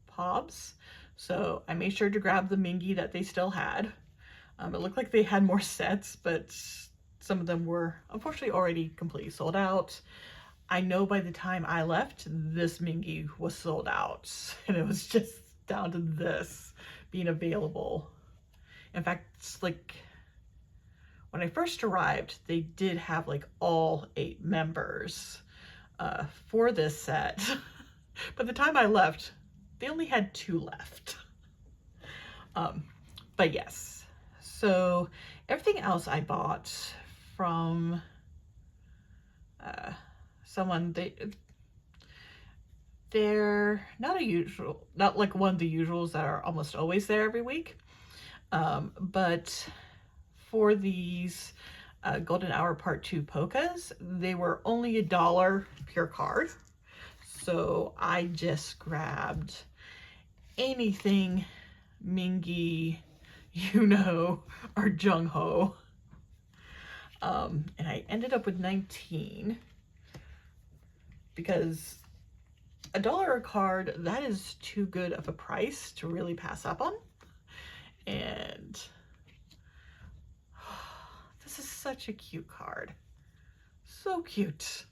pobs, so I made sure to grab the Mingy that they still had. It looked like they had more sets, but some of them were unfortunately already completely sold out. I know by the time I left, this Mingy was sold out, and it was just down to this being available. In fact, it's like when I first arrived, they did have like all 8 members for this set. By the time I left, they only had 2 left. But yes, so everything else I bought from someone, they're not like one of the usuals that are almost always there every week. But for these Golden Hour Part 2 polkas, they were only $1 per card. So I just grabbed anything Mingy, or Jung Ho. And I ended up with 19 because $1 a card, that is too good of a price to really pass up on. And this is such a cute card. So cute.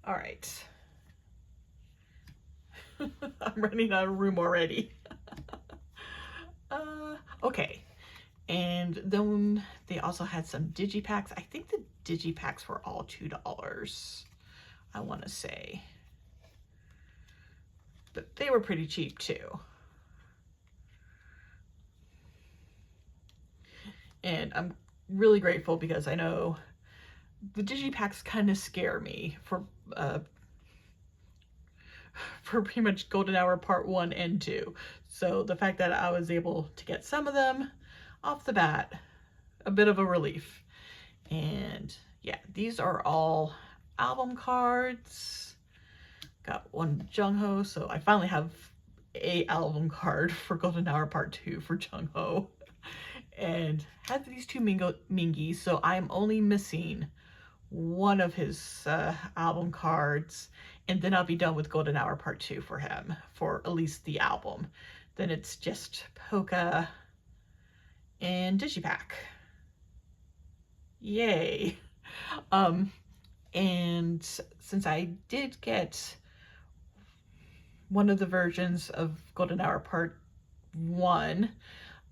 All right. I'm running out of room already. Okay. And then they also had some digipacks. I think the digipacks were all $2, I want to say. But they were pretty cheap too. And I'm really grateful because I know the digipacks kind of scare me for pretty much Golden Hour Part 1 and 2. So the fact that I was able to get some of them off the bat, a bit of a relief. And yeah, these are all album cards. Got one Jung Ho, so I finally have a album card for Golden Hour Part 2 for Jung Ho. And had these 2 Mingys, so I'm only missing one of his album cards, and then I'll be done with Golden Hour Part 2 for him, for at least the album. Then it's just Polka and Digipack. Yay. And since I did get one of the versions of Golden Hour Part 1,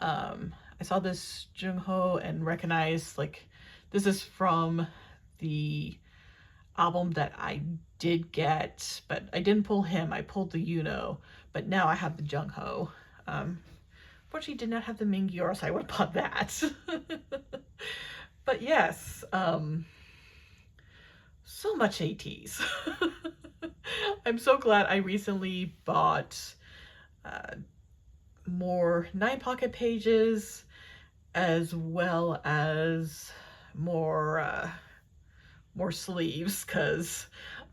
I saw this Jung Ho and recognized, like, this is from the album that I did get, but I didn't pull him. I pulled the but now I have the Jung Ho. Fortunately, did not have the Mingy, or else I would have bought that. But yes, so much ATEEZ. I'm so glad I recently bought more 9 pocket pages, as well as more sleeves, because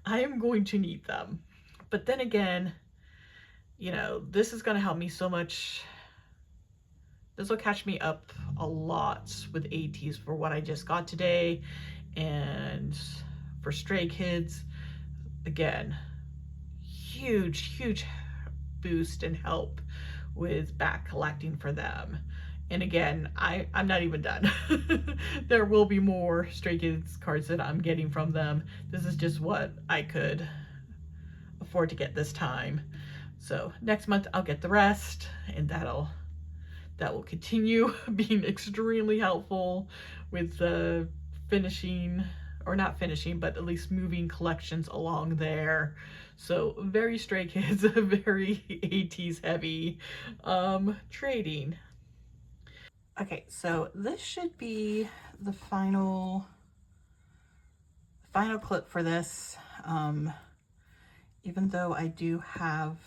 I am going to need them. But then again, this is going to help me so much. This will catch me up a lot with ATEEZ for what I just got today, and for Stray Kids, again, huge boost and help with back collecting for them. And again, I'm not even done. There will be more Stray Kids cards that I'm getting from them. This is just what I could afford to get this time. So next month I'll get the rest, and that will continue being extremely helpful with the finishing, or not finishing, but at least moving collections along there. So very Stray Kids, very ATEEZ heavy trading. Okay, so this should be the final clip for this. Even though I do have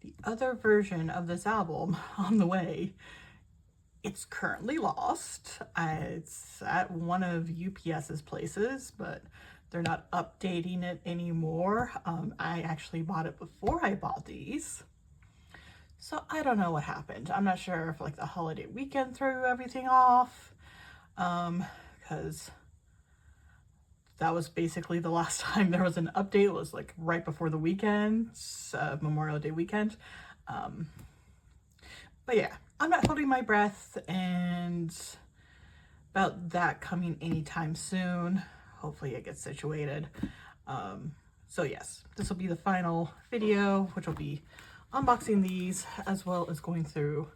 the other version of this album on the way, it's currently lost. It's at one of UPS's places, but they're not updating it anymore. I actually bought it before I bought these. So I don't know what happened. I'm not sure if like the holiday weekend threw everything off, because that was basically the last time there was an update. It was like right before the weekend, Memorial Day weekend. But yeah, I'm not holding my breath and about that coming anytime soon. Hopefully it gets situated. So yes, this will be the final video, which will be unboxing these as well as going through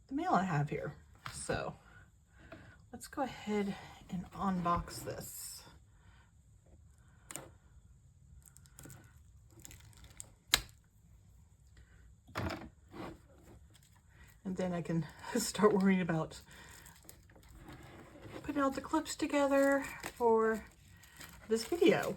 the mail I have here. So let's go ahead and unbox this. And then I can start worrying about putting all the clips together for this video.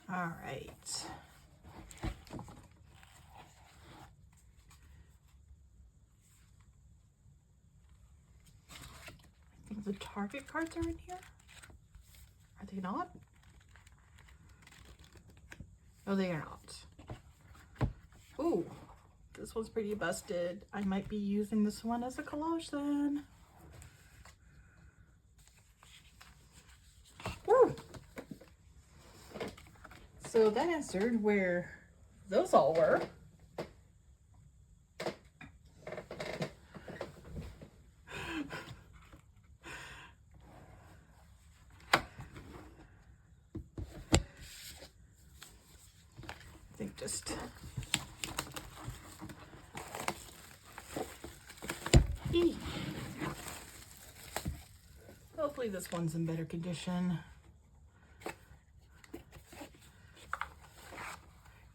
All right. I think the Target cards are in here. Are they not? No, they are not. Ooh, this one's pretty busted. I might be using this one as a collage then. Woo! So that answered where those all were. I think just hopefully this one's in better condition.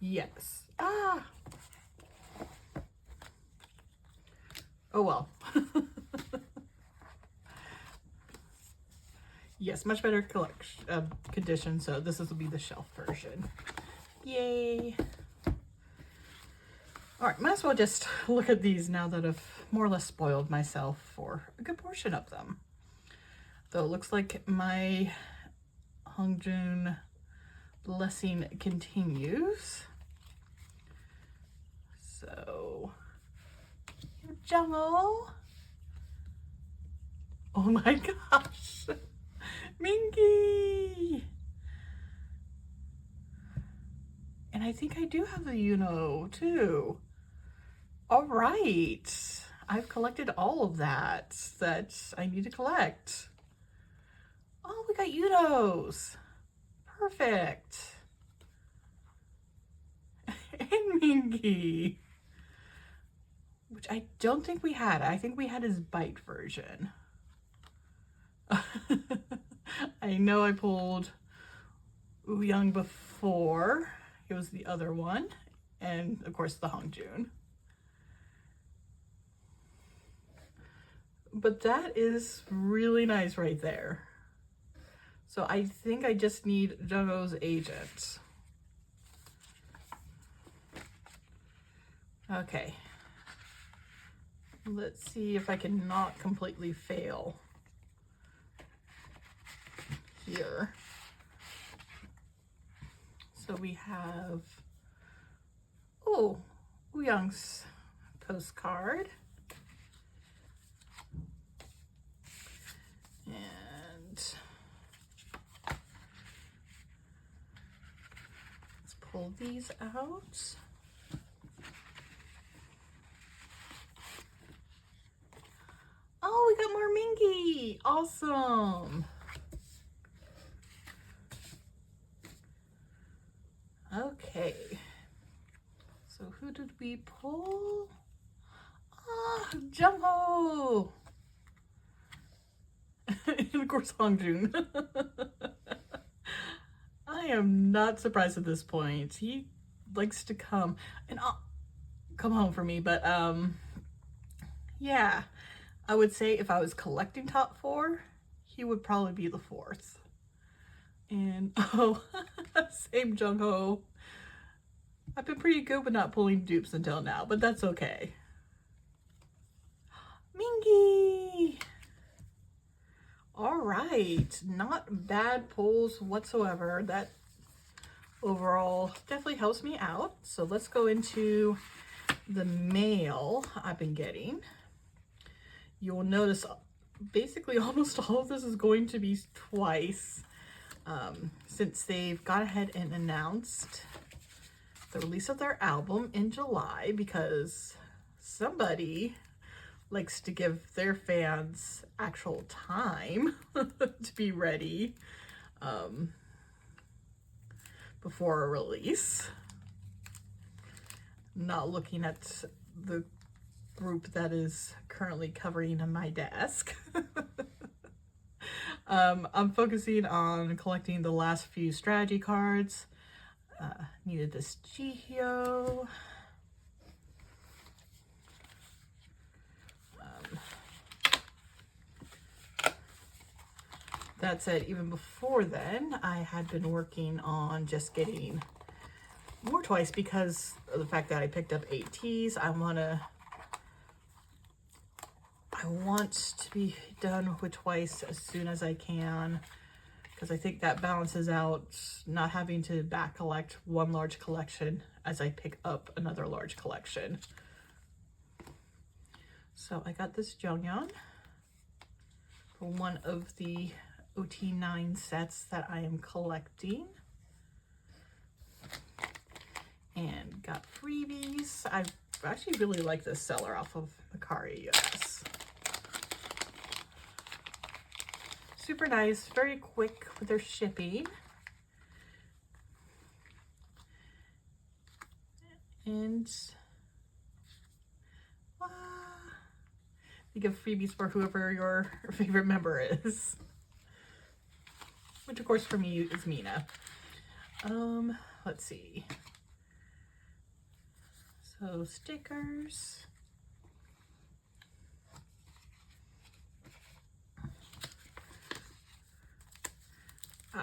Yes. Ah. Oh well. Yes, much better condition. So this will be the shelf version. Yay. All right, might as well just look at these now that I've more or less spoiled myself for a good portion of them. Though it looks like my Hongjun blessing continues. So, Jungle. Oh my gosh. Minky. And I think I do have the Yuno too. All right. I've collected all of that I need to collect. Oh, we got Yunos. Perfect. And Minky. Which I don't think we had. I think we had his bite version. I know I pulled Young before. It was the other one. And of course the Hongjun. But that is really nice right there. So I think I just need Jungkook's agent. Okay. Let's see if I can not completely fail here. So we have, oh, Wooyoung's postcard. pull these out. Oh, we got more Mingy. Awesome. Okay. So who did we pull? Ah, Jungho. And of course, Hongjun. I am not surprised at this point. He likes to come and come home for me, but yeah, I would say if I was collecting top 4, he would probably be the 4th. And oh, same Jungho. I've been pretty good with not pulling dupes until now, but that's okay. Mingy! All right, not bad pulls whatsoever. That overall definitely helps me out. So let's go into the mail I've been getting. You will notice basically almost all of this is going to be twice, since they've gone ahead and announced the release of their album in July, because somebody likes to give their fans actual time to be ready before a release. Not looking at the group that is currently covering my desk. I'm focusing on collecting the last few strategy cards. Needed this Jihyo. That said, even before then, I had been working on just getting more twice because of the fact that I picked up ATEEZ. I want to be done with twice as soon as I can, because I think that balances out not having to back collect one large collection as I pick up another large collection. So I got this Jonghyun for one of the OT9 sets that I am collecting, and got freebies. I actually really like this seller off of Macari US. Super nice, very quick with their shipping. And you give freebies for whoever your favorite member is. Which of course for me is Mina. Let's see. So stickers. All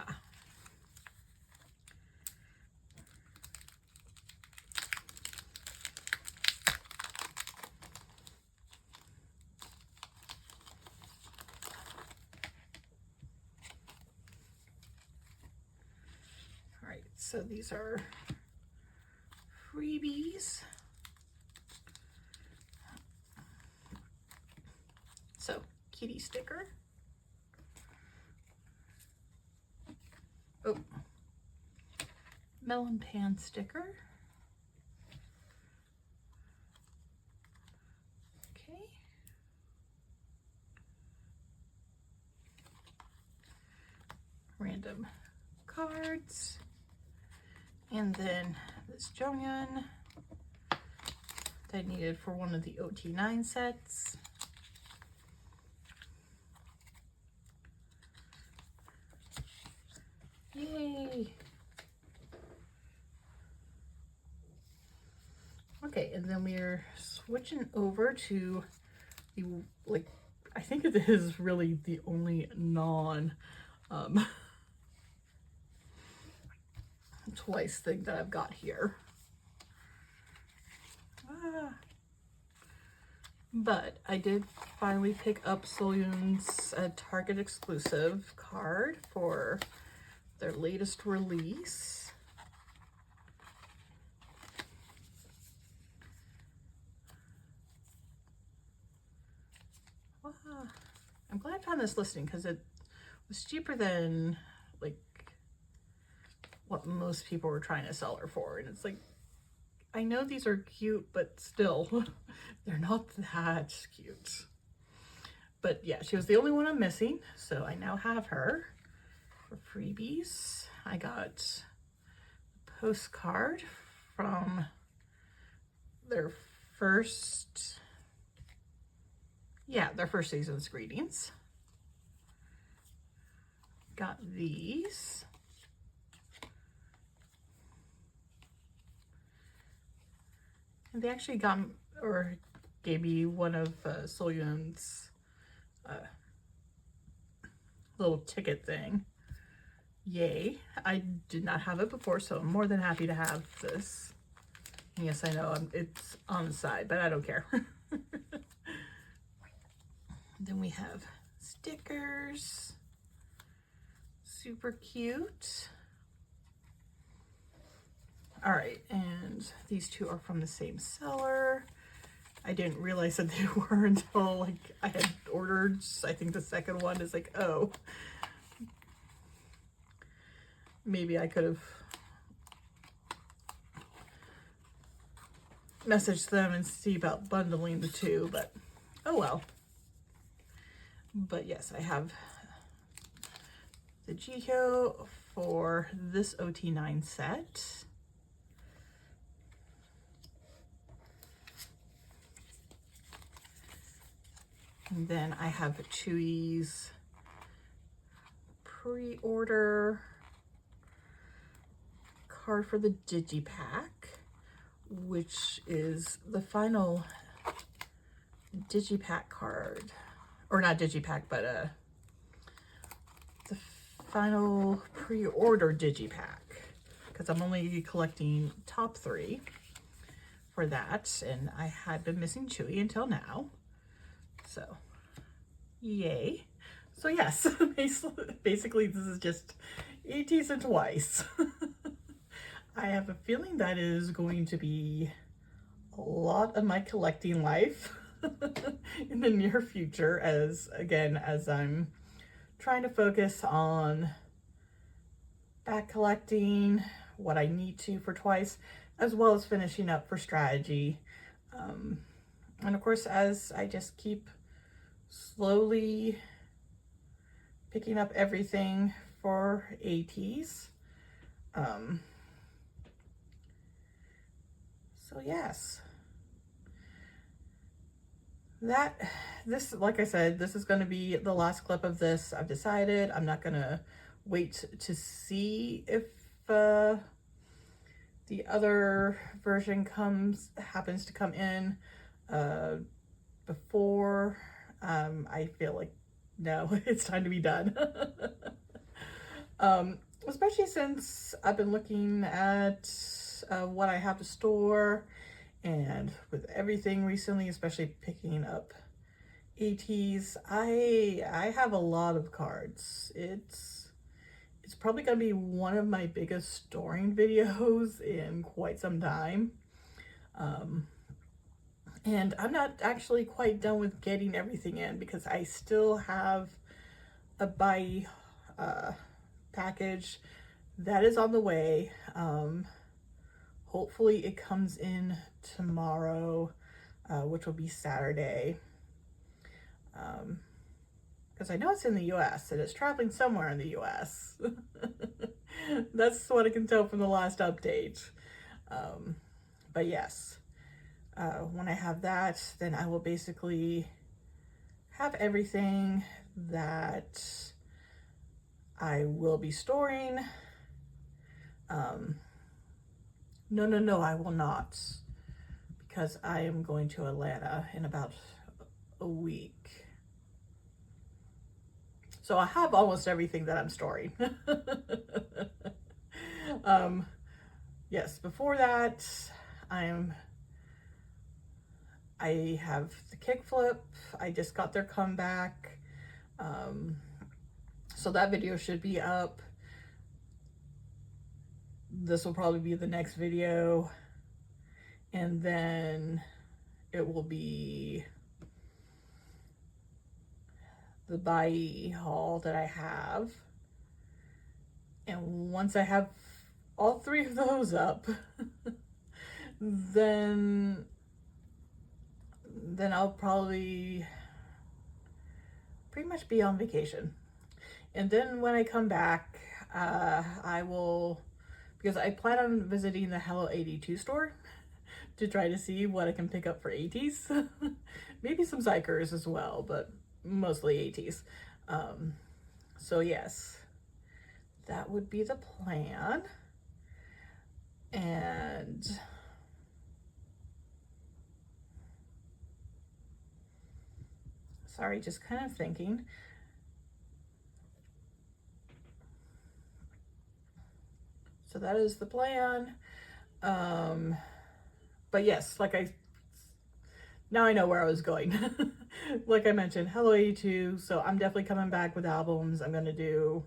right, so these are freebies. So kitty sticker. Oh, melon pan sticker. Okay. Random cards. And then this Jonghyun that I needed for one of the OT9 sets. Yay! Okay, and then we're switching over to the, like, I think it is really the only non twice thing that I've got here. But I did finally pick up Soyun's Target exclusive card for their latest release. Wow. I'm glad I found this listing because it was cheaper than like what most people were trying to sell her for. And it's like, I know these are cute, but still, they're not that cute. But yeah, she was the only one I'm missing, so I now have her for freebies. I got a postcard from their first season's greetings. Got these. And they actually gave me one of Soyun's little ticket thing. Yay. I did not have it before, so I'm more than happy to have this. Yes, I know it's on the side, but I don't care. Then we have stickers. Super cute. All right, and these two are from the same seller. I didn't realize that they were until like I had ordered. I think the second one is like, oh, maybe I could have messaged them and see about bundling the two, but oh well. But yes, I have the Jihyo for this OT9 set. And then I have Chewy's pre-order card for the Digipack, which is the final Digipack card. Or not Digipack, but the final pre-order Digipack. Because I'm only collecting top 3 for that. And I had been missing Chewy until now. So, yay. So yes, basically this is just ATEEZ and twice. I have a feeling that is going to be a lot of my collecting life in the near future, as I'm trying to focus on back collecting what I need to for twice, as well as finishing up for strategy. And of course, as I just keep slowly picking up everything for ATEEZ. So yes, like I said, this is going to be the last clip of this. I've decided I'm not going to wait to see if the other version happens to come in before I feel like, no, it's time to be done. Especially since I've been looking at what I have to store, and with everything recently, especially picking up ATEEZ, I have a lot of cards. It's probably gonna be one of my biggest storing videos in quite some time. And I'm not actually quite done with getting everything in, because I still have a buy package that is on the way. Hopefully it comes in tomorrow, which will be Saturday. Because I know it's in the US and it's traveling somewhere in the US. That's what I can tell from the last update. But yes. When I have that, then I will basically have everything that I will be storing. No, I will not, because I am going to Atlanta in about a week. So I have almost everything that I'm storing. Yes, before that, I have the kickflip. I just got their comeback. So that video should be up. This will probably be the next video. And then it will be the buy haul that I have. And once I have all 3 of those up, then I'll probably pretty much be on vacation. And then when I come back, I will, because I plan on visiting the Hello 82 store to try to see what I can pick up for ATEEZ. Maybe some Xikers as well, but mostly ATEEZ. So yes, that would be the plan. And sorry, just kind of thinking. So that is the plan. But yes, now I know where I was going. Like I mentioned, Hello 82. So I'm definitely coming back with albums. I'm gonna do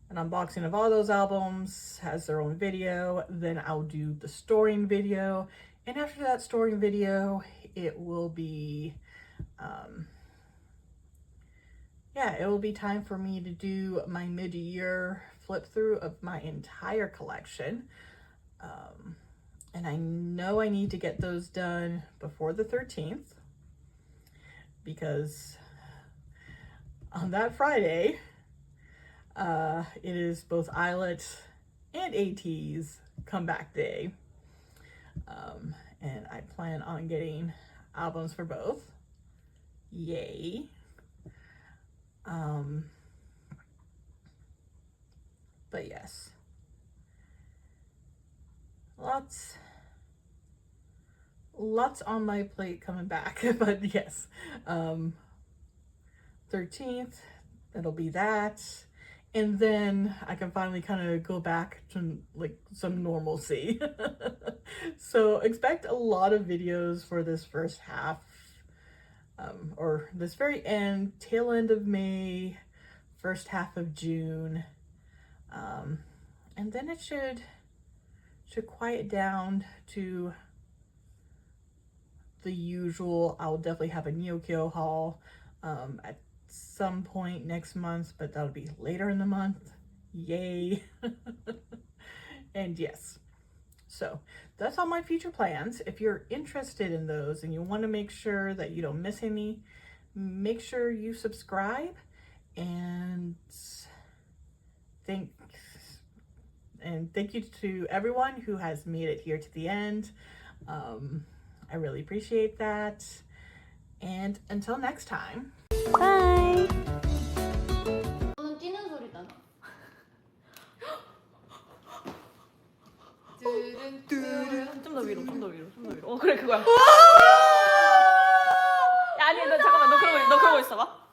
an unboxing of all those albums, has their own video. Then I'll do the storing video. And after that storing video, it will be, yeah, it will be time for me to do my mid-year flip through of my entire collection. And I know I need to get those done before the 13th, because on that Friday, it is both Eyelet and ATEEZ comeback day. And I plan on getting albums for both. Yay. But yes, lots on my plate coming back. But yes, 13th, it'll be that. And then I can finally kind of go back to like some normalcy. So expect a lot of videos for this first half, or this very end, tail end of May, first half of June. And then it should quiet down to the usual. I'll definitely have a Neokyo haul at some point next month, but that'll be later in the month. Yay. And yes, so that's all my future plans. If you're interested in those and you want to make sure that you don't miss any, make sure you subscribe. And thank you to everyone who has made it here to the end. I really appreciate that. And until next time, bye. 뛰는 소리다. 좀 더 위로. 그래 그거야. 야, 아니 너 잠깐만 너 그러고 있어봐.